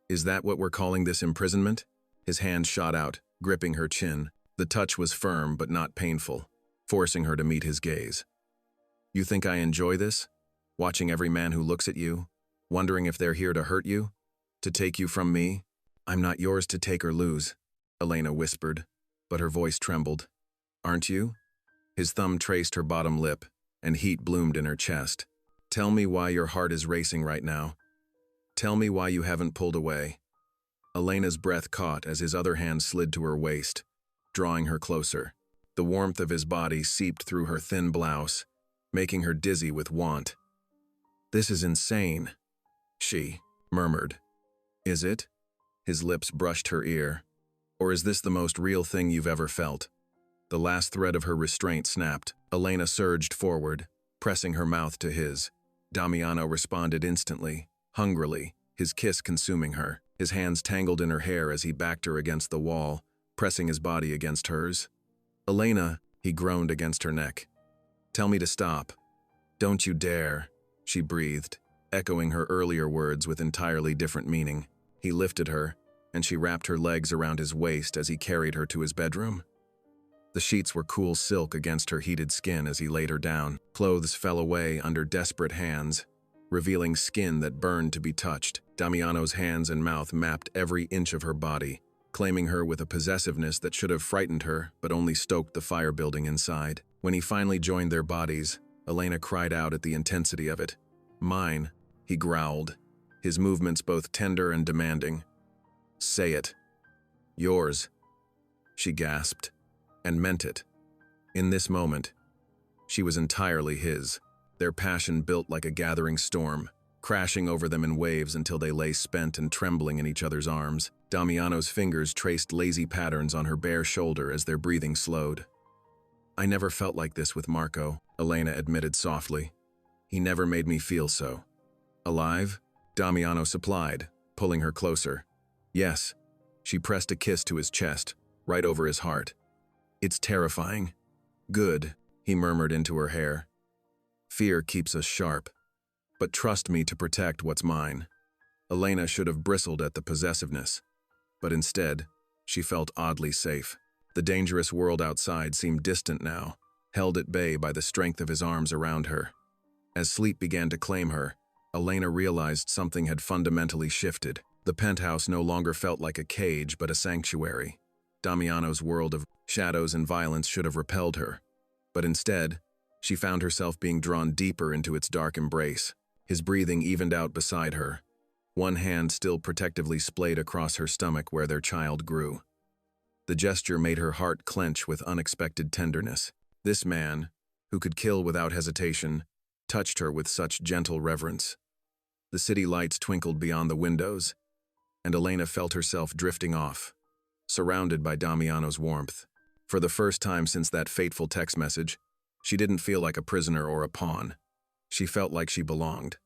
"Is that what we're calling this imprisonment?" His hand shot out, gripping her chin. The touch was firm but not painful, forcing her to meet his gaze. "You think I enjoy this? Watching every man who looks at you? Wondering if they're here to hurt you? To take you from me? I'm not yours to take or lose, Elena whispered, but her voice trembled. Aren't you? His thumb traced her bottom lip, and heat bloomed in her chest. Tell me why your heart is racing right now. Tell me why you haven't pulled away. Elena's breath caught as his other hand slid to her waist, drawing her closer. The warmth of his body seeped through her thin blouse, making her dizzy with want. This is insane, she murmured. Is it? His lips brushed her ear. Or is this the most real thing you've ever felt? The last thread of her restraint snapped. Elena surged forward, pressing her mouth to his. Damiano responded instantly, hungrily, his kiss consuming her. His hands tangled in her hair as he backed her against the wall, pressing his body against hers. Elena, he groaned against her neck. Tell me to stop. Don't you dare, she breathed, echoing her earlier words with entirely different meaning. He lifted her, and she wrapped her legs around his waist as he carried her to his bedroom. The sheets were cool silk against her heated skin as he laid her down. Clothes fell away under desperate hands, revealing skin that burned to be touched. Damiano's hands and mouth mapped every inch of her body, claiming her with a possessiveness that should have frightened her but only stoked the fire building inside. When he finally joined their bodies, Elena cried out at the intensity of it. Mine, he growled, his movements both tender and demanding. Say it. Yours, she gasped, and meant it. In this moment, she was entirely his. Their passion built like a gathering storm, crashing over them in waves until they lay spent and trembling in each other's arms. Damiano's fingers traced lazy patterns on her bare shoulder as their breathing slowed. I never felt like this with Marco, Elena admitted softly. He never made me feel so. Alive? Damiano supplied, pulling her closer. Yes. She pressed a kiss to his chest, right over his heart. It's terrifying. Good, he murmured into her hair. Fear keeps us sharp. But trust me to protect what's mine. Elena should have bristled at the possessiveness, but instead, she felt oddly safe. The dangerous world outside seemed distant now, held at bay by the strength of his arms around her. As sleep began to claim her, Elena realized something had fundamentally shifted. The penthouse no longer felt like a cage but a sanctuary. Damiano's world of shadows and violence should have repelled her, but instead, she found herself being drawn deeper into its dark embrace. His breathing evened out beside her, one hand still protectively splayed across her stomach where their child grew. The gesture made her heart clench with unexpected tenderness. This man, who could kill without hesitation, touched her with such gentle reverence. The city lights twinkled beyond the windows, and Elena felt herself drifting off, surrounded by Damiano's warmth. For the first time since that fateful text message, she didn't feel like a prisoner or a pawn. She felt like she belonged.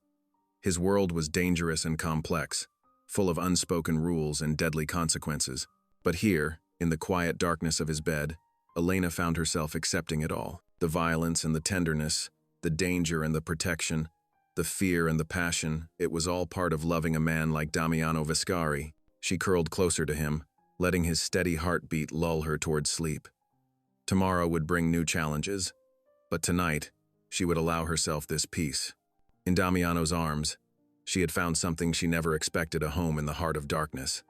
His world was dangerous and complex, full of unspoken rules and deadly consequences. But here, in the quiet darkness of his bed, Elena found herself accepting it all. The violence and the tenderness, the danger and the protection, the fear and the passion, it was all part of loving a man like Damiano Viscari. She curled closer to him, letting his steady heartbeat lull her towards sleep. Tomorrow would bring new challenges, but tonight, she would allow herself this peace. In Damiano's arms, she had found something she never expected, a home in the heart of darkness.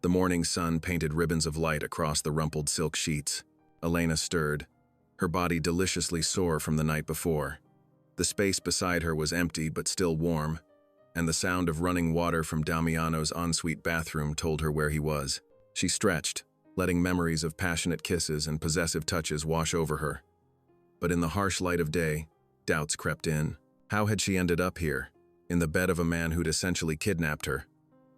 The morning sun painted ribbons of light across the rumpled silk sheets. Elena stirred, her body deliciously sore from the night before. The space beside her was empty but still warm, and the sound of running water from Damiano's ensuite bathroom told her where he was. She stretched, letting memories of passionate kisses and possessive touches wash over her. But in the harsh light of day, doubts crept in. How had she ended up here, in the bed of a man who'd essentially kidnapped her?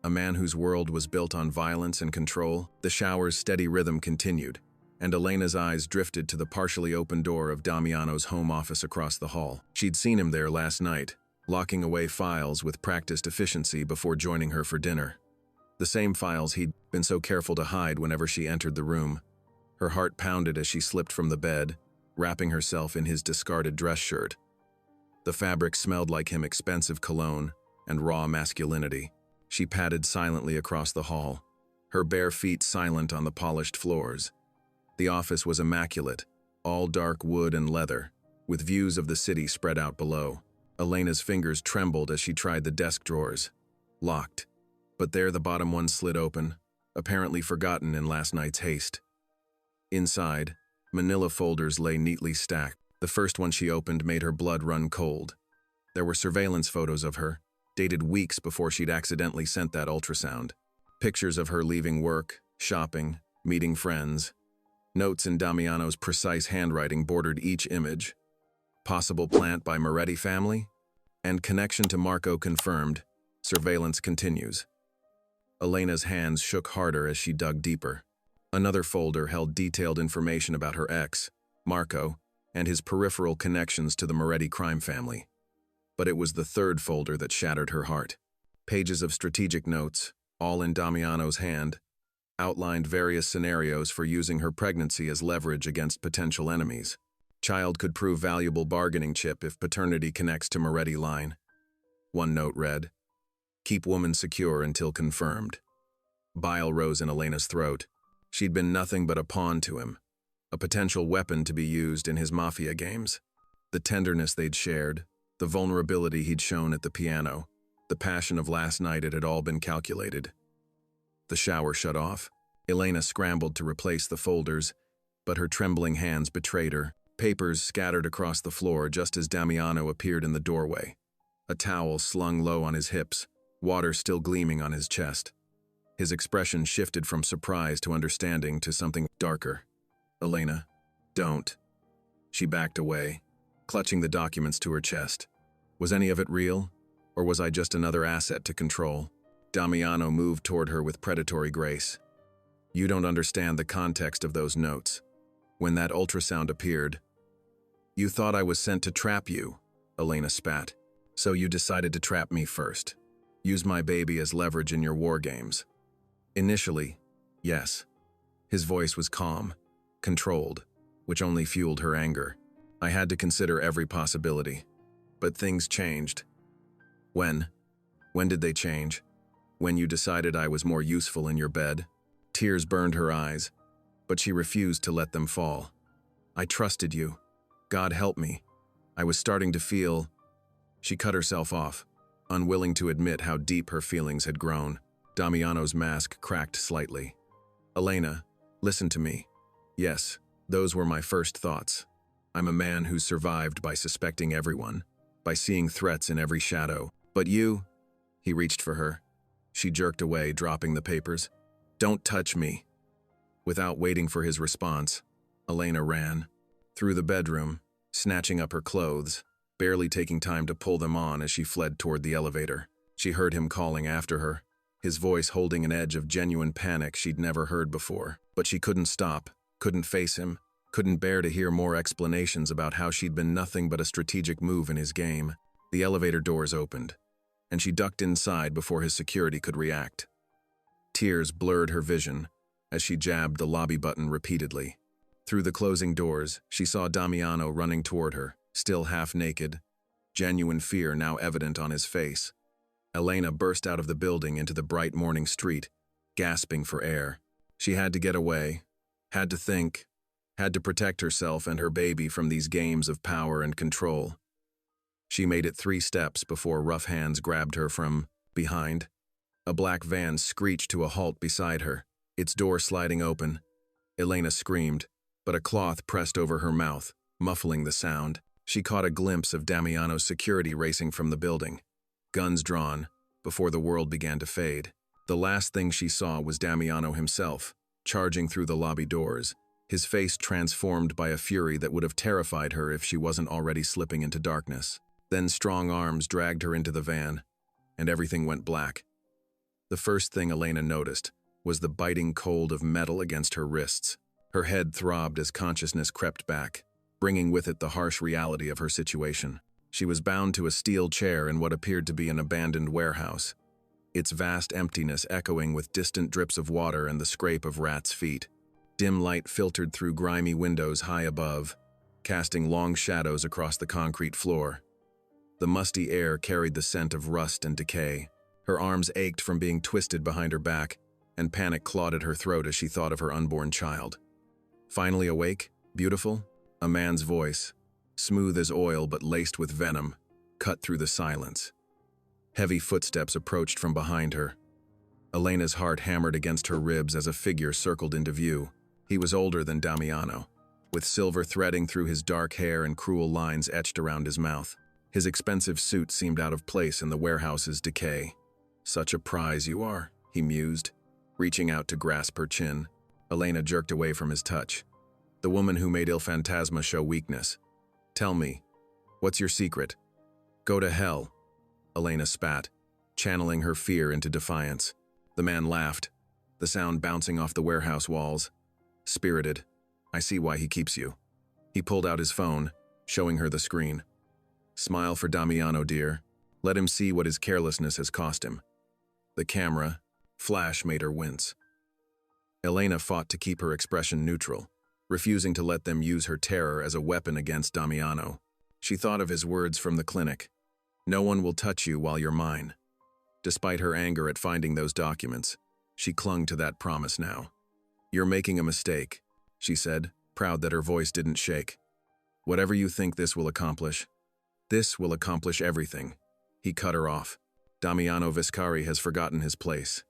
A man whose world was built on violence and control? The shower's steady rhythm continued, and Elena's eyes drifted to the partially open door of Damiano's home office across the hall. She'd seen him there last night, locking away files with practiced efficiency before joining her for dinner. The same files he'd been so careful to hide whenever she entered the room. Her heart pounded as she slipped from the bed, wrapping herself in his discarded dress shirt. The fabric smelled like him, expensive cologne and raw masculinity. She padded silently across the hall, her bare feet silent on the polished floors. The office was immaculate, all dark wood and leather, with views of the city spread out below. Elena's fingers trembled as she tried the desk drawers. Locked. But there the bottom one slid open, apparently forgotten in last night's haste. Inside, manila folders lay neatly stacked. The first one she opened made her blood run cold. There were surveillance photos of her, dated weeks before she'd accidentally sent that ultrasound. Pictures of her leaving work, shopping, meeting friends. Notes in Damiano's precise handwriting bordered each image. Possible plant by Moretti family? And connection to Marco confirmed. Surveillance continues. Elena's hands shook harder as she dug deeper. Another folder held detailed information about her ex, Marco, and his peripheral connections to the Moretti crime family. But it was the third folder that shattered her heart. Pages of strategic notes, all in Damiano's hand, outlined various scenarios for using her pregnancy as leverage against potential enemies. Child could prove valuable bargaining chip if paternity connects to Moretti line. One note read, "Keep woman secure until confirmed." Bile rose in Elena's throat. She'd been nothing but a pawn to him, a potential weapon to be used in his Mafia games. The tenderness they'd shared, the vulnerability he'd shown at the piano, the passion of last night, it had all been calculated. The shower shut off. Elena scrambled to replace the folders, but her trembling hands betrayed her. Papers scattered across the floor just as Damiano appeared in the doorway. A towel slung low on his hips, water still gleaming on his chest. His expression shifted from surprise to understanding to something darker. "Elena, don't." She backed away, clutching the documents to her chest. Was any of it real, or was I just another asset to control? Damiano moved toward her with predatory grace. "You don't understand the context of those notes. When that ultrasound appeared, you thought I was sent to trap you," Elena spat. "So you decided to trap me first. Use my baby as leverage in your war games." "Initially, yes." His voice was calm, controlled, which only fueled her anger. "I had to consider every possibility. But things changed." "When? When did they change?" "When you decided I was more useful in your bed." Tears burned her eyes, but she refused to let them fall. "I trusted you. God help me. I was starting to feel—" She cut herself off, unwilling to admit how deep her feelings had grown. Damiano's mask cracked slightly. "Elena, listen to me. Yes, those were my first thoughts. I'm a man who survived by suspecting everyone, by seeing threats in every shadow. But you—" He reached for her. She jerked away, dropping the papers. "Don't touch me." Without waiting for his response, Elena ran. Through the bedroom, snatching up her clothes, barely taking time to pull them on as she fled toward the elevator. She heard him calling after her, his voice holding an edge of genuine panic she'd never heard before. But she couldn't stop, couldn't face him, couldn't bear to hear more explanations about how she'd been nothing but a strategic move in his game. The elevator doors opened, and she ducked inside before his security could react. Tears blurred her vision as she jabbed the lobby button repeatedly. Through the closing doors, she saw Damiano running toward her, still half naked, genuine fear now evident on his face. Elena burst out of the building into the bright morning street, gasping for air. She had to get away, had to think, had to protect herself and her baby from these games of power and control. She made it 3 steps before rough hands grabbed her from behind. A black van screeched to a halt beside her, its door sliding open. Elena screamed, but a cloth pressed over her mouth, muffling the sound. She caught a glimpse of Damiano's security racing from the building, guns drawn, before the world began to fade. The last thing she saw was Damiano himself, charging through the lobby doors, his face transformed by a fury that would have terrified her if she wasn't already slipping into darkness. Then strong arms dragged her into the van, and everything went black. The first thing Elena noticed was the biting cold of metal against her wrists. Her head throbbed as consciousness crept back, bringing with it the harsh reality of her situation. She was bound to a steel chair in what appeared to be an abandoned warehouse, its vast emptiness echoing with distant drips of water and the scrape of rats' feet. Dim light filtered through grimy windows high above, casting long shadows across the concrete floor. The musty air carried the scent of rust and decay. Her arms ached from being twisted behind her back, and panic clawed at her throat as she thought of her unborn child. Finally awake, beautiful, a man's voice, smooth as oil but laced with venom, cut through the silence. Heavy footsteps approached from behind her. Elena's heart hammered against her ribs as a figure circled into view. He was older than Damiano, with silver threading through his dark hair and cruel lines etched around his mouth. His expensive suit seemed out of place in the warehouse's decay. "Such a prize you are," he mused, reaching out to grasp her chin. Elena jerked away from his touch. The woman who made Il Fantasma show weakness. "Tell me, what's your secret?" "Go to hell," Elena spat, channeling her fear into defiance. The man laughed, the sound bouncing off the warehouse walls. "Spirited. I see why he keeps you." He pulled out his phone, showing her the screen. "Smile for Damiano, dear. Let him see what his carelessness has cost him." The camera, flash made her wince. Elena fought to keep her expression neutral, refusing to let them use her terror as a weapon against Damiano. She thought of his words from the clinic. "No one will touch you while you're mine." Despite her anger at finding those documents, she clung to that promise now. "You're making a mistake," she said, proud that her voice didn't shake. "Whatever you think this will accomplish everything." He cut her off. Damiano Viscari has forgotten his place.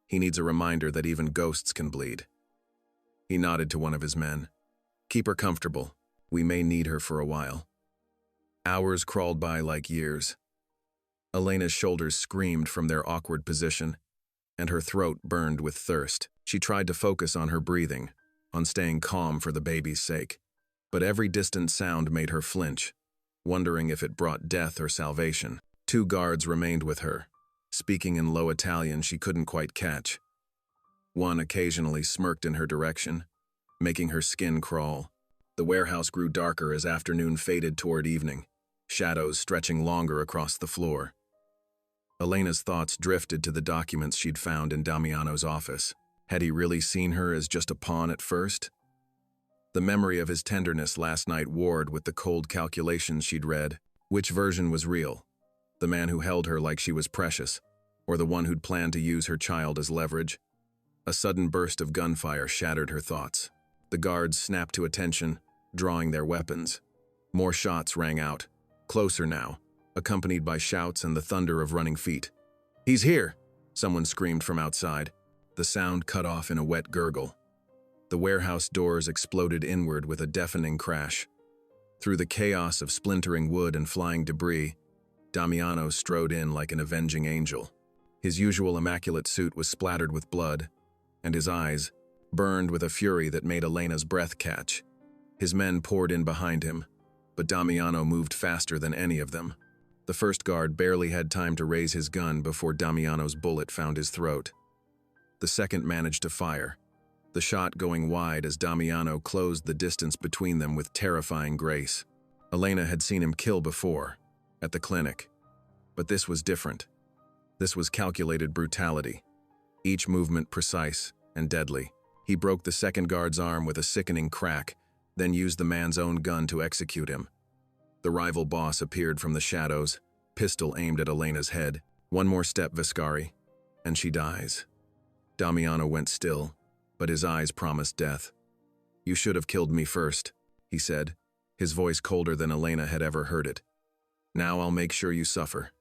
He needs a reminder that even ghosts can bleed. He nodded to one of his men. "Keep her comfortable. We may need her for a while." Hours crawled by like years. Elena's shoulders screamed from their awkward position, and her throat burned with thirst. She tried to focus on her breathing, on staying calm for the baby's sake. But every distant sound made her flinch, wondering if it brought death or salvation. 2 guards remained with her, speaking in low Italian she couldn't quite catch. One occasionally smirked in her direction, making her skin crawl. The warehouse grew darker as afternoon faded toward evening, shadows stretching longer across the floor. Elena's thoughts drifted to the documents she'd found in Damiano's office. Had he really seen her as just a pawn at first? The memory of his tenderness last night warred with the cold calculations she'd read. Which version was real? The man who held her like she was precious, or the one who'd planned to use her child as leverage? A sudden burst of gunfire shattered her thoughts. The guards snapped to attention, drawing their weapons. More shots rang out, closer now, accompanied by shouts and the thunder of running feet. "He's here!" someone screamed from outside, the sound cut off in a wet gurgle. The warehouse doors exploded inward with a deafening crash. Through the chaos of splintering wood and flying debris, Damiano strode in like an avenging angel. His usual immaculate suit was splattered with blood, and his eyes burned with a fury that made Elena's breath catch. His men poured in behind him, but Damiano moved faster than any of them. The first guard barely had time to raise his gun before Damiano's bullet found his throat. The second managed to fire, the shot going wide as Damiano closed the distance between them with terrifying grace. Elena had seen him kill before, at the clinic. But this was different. This was calculated brutality, each movement precise and deadly. He broke the second guard's arm with a sickening crack, then used the man's own gun to execute him. The rival boss appeared from the shadows, pistol aimed at Elena's head. "One more step, Viscari, and she dies." Damiano went still, but his eyes promised death. "You should have killed me first," he said, his voice colder than Elena had ever heard it. "Now I'll make sure you suffer."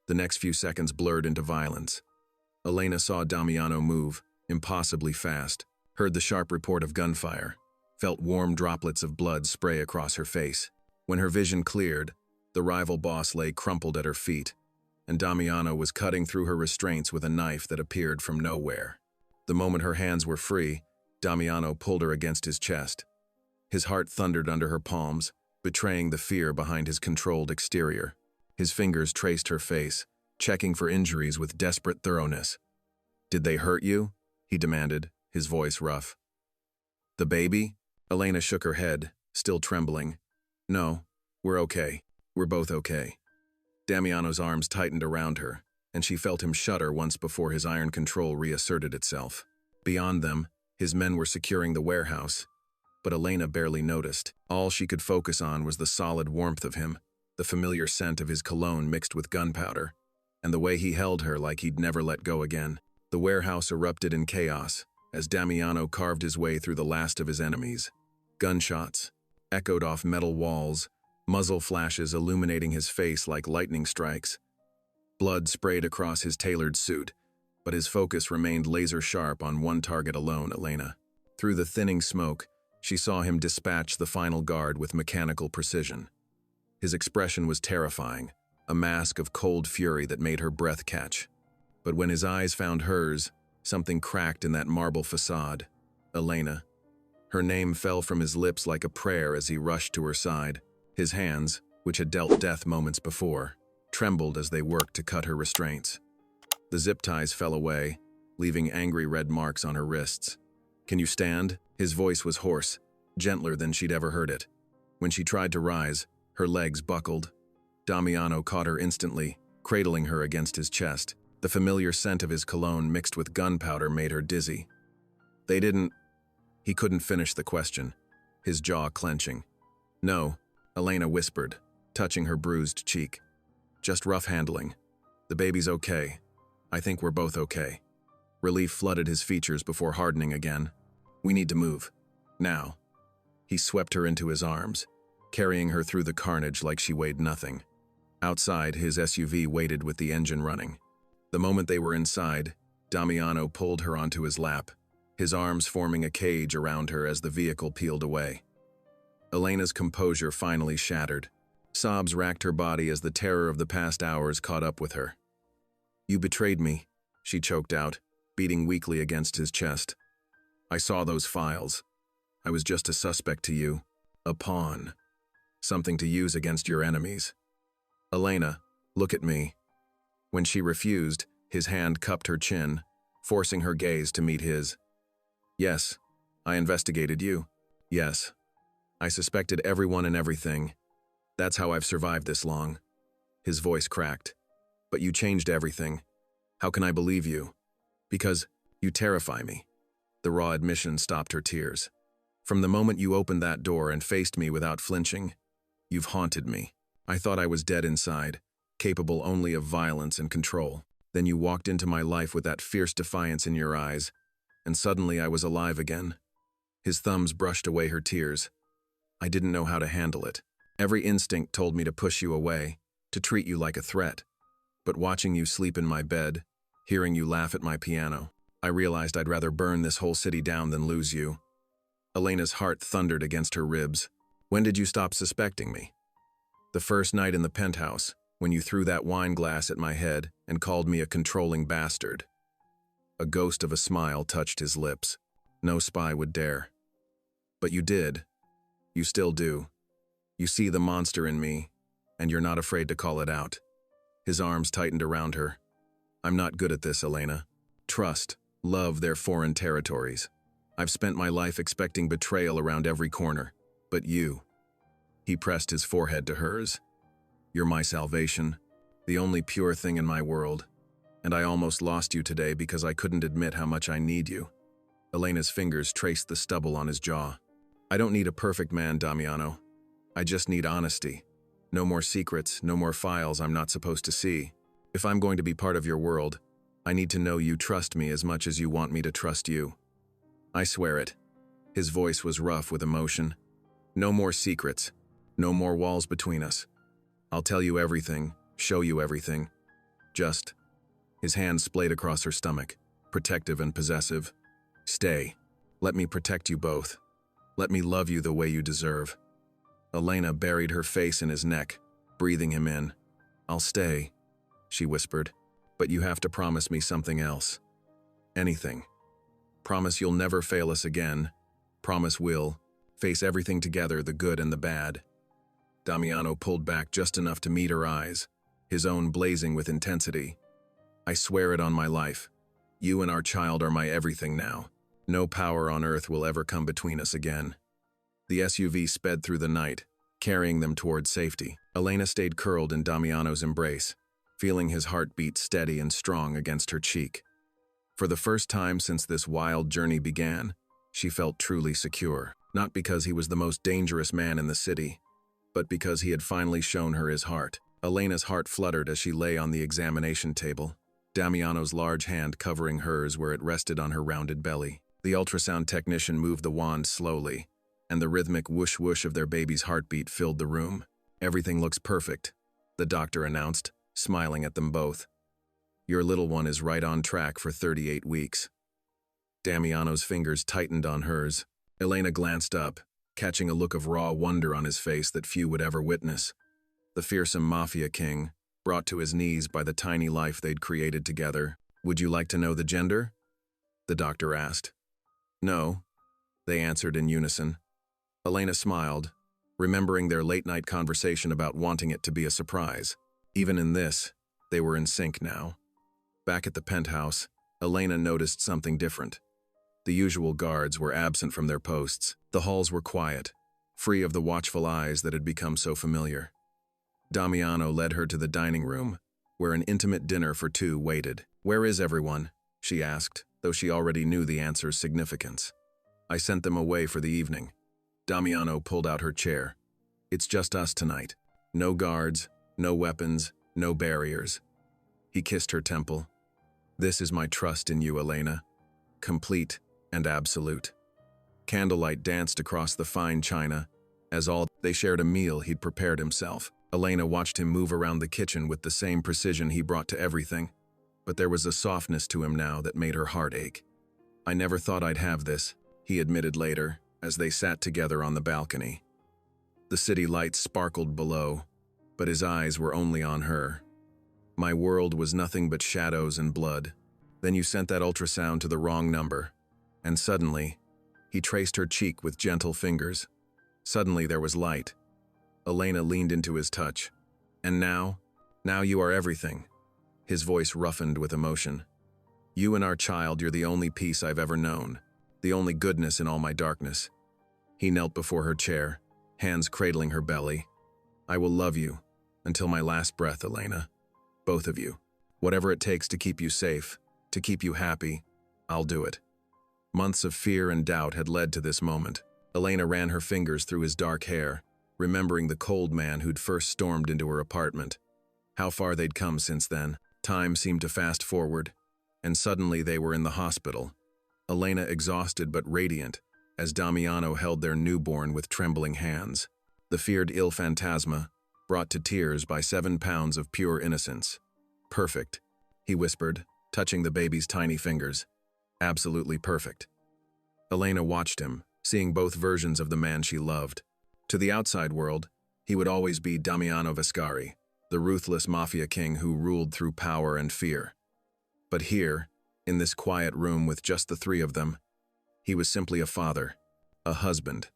The next few seconds blurred into violence. Elena saw Damiano move, impossibly fast, heard the sharp report of gunfire, felt warm droplets of blood spray across her face. When her vision cleared, the rival boss lay crumpled at her feet, and Damiano was cutting through her restraints with a knife that appeared from nowhere. The moment her hands were free, Damiano pulled her against his chest. His heart thundered under her palms, betraying the fear behind his controlled exterior. His fingers traced her face, checking for injuries with desperate thoroughness. "Did they hurt you?" he demanded, his voice rough. "The baby?" Elena shook her head, still trembling. "No, we're okay. We're both okay." Damiano's arms tightened around her, and she felt him shudder once before his iron control reasserted itself. Beyond them, his men were securing the warehouse, but Elena barely noticed. All she could focus on was the solid warmth of him, the familiar scent of his cologne mixed with gunpowder, and the way he held her like he'd never let go again. The warehouse erupted in chaos as Damiano carved his way through the last of his enemies. Gunshots echoed off metal walls, muzzle flashes illuminating his face like lightning strikes. Blood sprayed across his tailored suit, but his focus remained laser-sharp on one target alone, Elena. Through the thinning smoke, she saw him dispatch the final guard with mechanical precision. His expression was terrifying, a mask of cold fury that made her breath catch. But when his eyes found hers, something cracked in that marble facade. Elena. Her name fell from his lips like a prayer as he rushed to her side. His hands, which had dealt death moments before, trembled as they worked to cut her restraints. The zip ties fell away, leaving angry red marks on her wrists. "Can you stand?" His voice was hoarse, gentler than she'd ever heard it. When she tried to rise, her legs buckled. Damiano caught her instantly, cradling her against his chest. The familiar scent of his cologne mixed with gunpowder made her dizzy. "They didn't..." He couldn't finish the question, his jaw clenching. "No," Elena whispered, touching her bruised cheek. "Just rough handling. The baby's okay. I think we're both okay." Relief flooded his features before hardening again. "We need to move. Now." He swept her into his arms, carrying her through the carnage like she weighed nothing. Outside, his SUV waited with the engine running. The moment they were inside, Damiano pulled her onto his lap, his arms forming a cage around her as the vehicle peeled away. Elena's composure finally shattered. Sobs racked her body as the terror of the past hours caught up with her. "You betrayed me," she choked out, beating weakly against his chest. "I saw those files. I was just a suspect to you, a pawn, something to use against your enemies. Elena, look at me." When she refused, his hand cupped her chin, forcing her gaze to meet his. "Yes, I investigated you. Yes, I suspected everyone and everything. That's how I've survived this long." His voice cracked. "But you changed everything. How can I believe you? Because you terrify me." The raw admission stopped her tears. "From the moment you opened that door and faced me without flinching, you've haunted me. I thought I was dead inside, capable only of violence and control. Then you walked into my life with that fierce defiance in your eyes, and suddenly I was alive again." His thumbs brushed away her tears. "I didn't know how to handle it. Every instinct told me to push you away, to treat you like a threat. But watching you sleep in my bed, hearing you laugh at my piano, I realized I'd rather burn this whole city down than lose you." Elena's heart thundered against her ribs. "When did you stop suspecting me?" "The first night in the penthouse, when you threw that wine glass at my head and called me a controlling bastard." A ghost of a smile touched his lips. No spy would dare. "But you did. You still do. You see the monster in me, and you're not afraid to call it out." His arms tightened around her. "I'm not good at this, Elena. Trust, love, they're foreign territories. I've spent my life expecting betrayal around every corner. But you..." He pressed his forehead to hers. "You're my salvation, the only pure thing in my world. And I almost lost you today because I couldn't admit how much I need you." Elena's fingers traced the stubble on his jaw. "I don't need a perfect man, Damiano. I just need honesty. No more secrets, no more files I'm not supposed to see. If I'm going to be part of your world, I need to know you trust me as much as you want me to trust you. I swear it." His voice was rough with emotion. "No more secrets. No more walls between us. I'll tell you everything, show you everything. Just..." His hand splayed across her stomach, protective and possessive. "Stay. Let me protect you both. Let me love you the way you deserve." Elena buried her face in his neck, breathing him in. "I'll stay," she whispered, "but you have to promise me something else. Anything. Promise you'll never fail us again. Promise we'll face everything together, the good and the bad." Damiano pulled back just enough to meet her eyes, his own blazing with intensity. "I swear it on my life. You and our child are my everything now. No power on earth will ever come between us again." The SUV sped through the night, carrying them toward safety. Elena stayed curled in Damiano's embrace, feeling his heartbeat steady and strong against her cheek. For the first time since this wild journey began, she felt truly secure, not because he was the most dangerous man in the city, but because he had finally shown her his heart. Elena's heart fluttered as she lay on the examination table, Damiano's large hand covering hers where it rested on her rounded belly. The ultrasound technician moved the wand slowly, and the rhythmic whoosh-whoosh of their baby's heartbeat filled the room. Everything looks perfect, the doctor announced, smiling at them both. Your little one is right on track for 38 weeks. Damiano's fingers tightened on hers. Elena glanced up, catching a look of raw wonder on his face that few would ever witness. The fearsome Mafia king, brought to his knees by the tiny life they'd created together. Would you like to know the gender? The doctor asked. No, they answered in unison. Elena smiled, remembering their late-night conversation about wanting it to be a surprise. Even in this, they were in sync now. Back at the penthouse, Elena noticed something different. The usual guards were absent from their posts. The halls were quiet, free of the watchful eyes that had become so familiar. Damiano led her to the dining room, where an intimate dinner for two waited. Where is everyone? She asked, though she already knew the answer's significance. I sent them away for the evening. Damiano pulled out her chair. It's just us tonight. No guards, no weapons, no barriers. He kissed her temple. This is my trust in you, Elena. Complete and absolute. Candlelight danced across the fine china, as they shared a meal he'd prepared himself. Elena watched him move around the kitchen with the same precision he brought to everything, but there was a softness to him now that made her heart ache. I never thought I'd have this, he admitted later, as they sat together on the balcony. The city lights sparkled below, but his eyes were only on her. My world was nothing but shadows and blood. Then you sent that ultrasound to the wrong number, and suddenly, he traced her cheek with gentle fingers. Suddenly there was light. Elena leaned into his touch. And now you are everything. His voice roughened with emotion. You and our child, you're the only peace I've ever known, the only goodness in all my darkness. He knelt before her chair, hands cradling her belly. I will love you until my last breath, Elena. Both of you. Whatever it takes to keep you safe, to keep you happy, I'll do it. Months of fear and doubt had led to this moment. Elena ran her fingers through his dark hair, remembering the cold man who'd first stormed into her apartment. How far they'd come since then. Time seemed to fast forward, and suddenly they were in the hospital. Elena exhausted but radiant, as Damiano held their newborn with trembling hands. The feared ill phantasma, brought to tears by 7 pounds of pure innocence. Perfect, he whispered, touching the baby's tiny fingers. Absolutely perfect. Elena watched him, seeing both versions of the man she loved. To the outside world, he would always be Damiano Vescari, the ruthless Mafia king who ruled through power and fear. But here, in this quiet room with just the three of them, he was simply a father, a husband,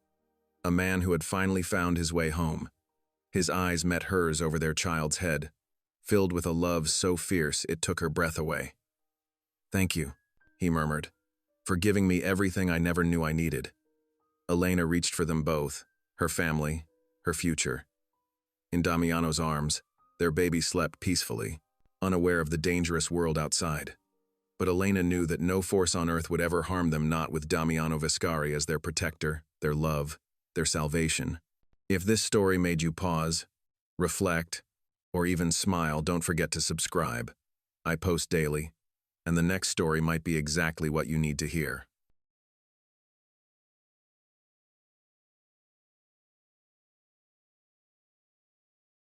a man who had finally found his way home. His eyes met hers over their child's head, filled with a love so fierce it took her breath away. Thank you, he murmured, for giving me everything I never knew I needed. Elena reached for them both, her family, her future. In Damiano's arms, their baby slept peacefully, unaware of the dangerous world outside. But Elena knew that no force on earth would ever harm them, not with Damiano Vescari as their protector, their love, their salvation. If this story made you pause, reflect, or even smile, don't forget to subscribe. I post daily, and the next story might be exactly what you need to hear.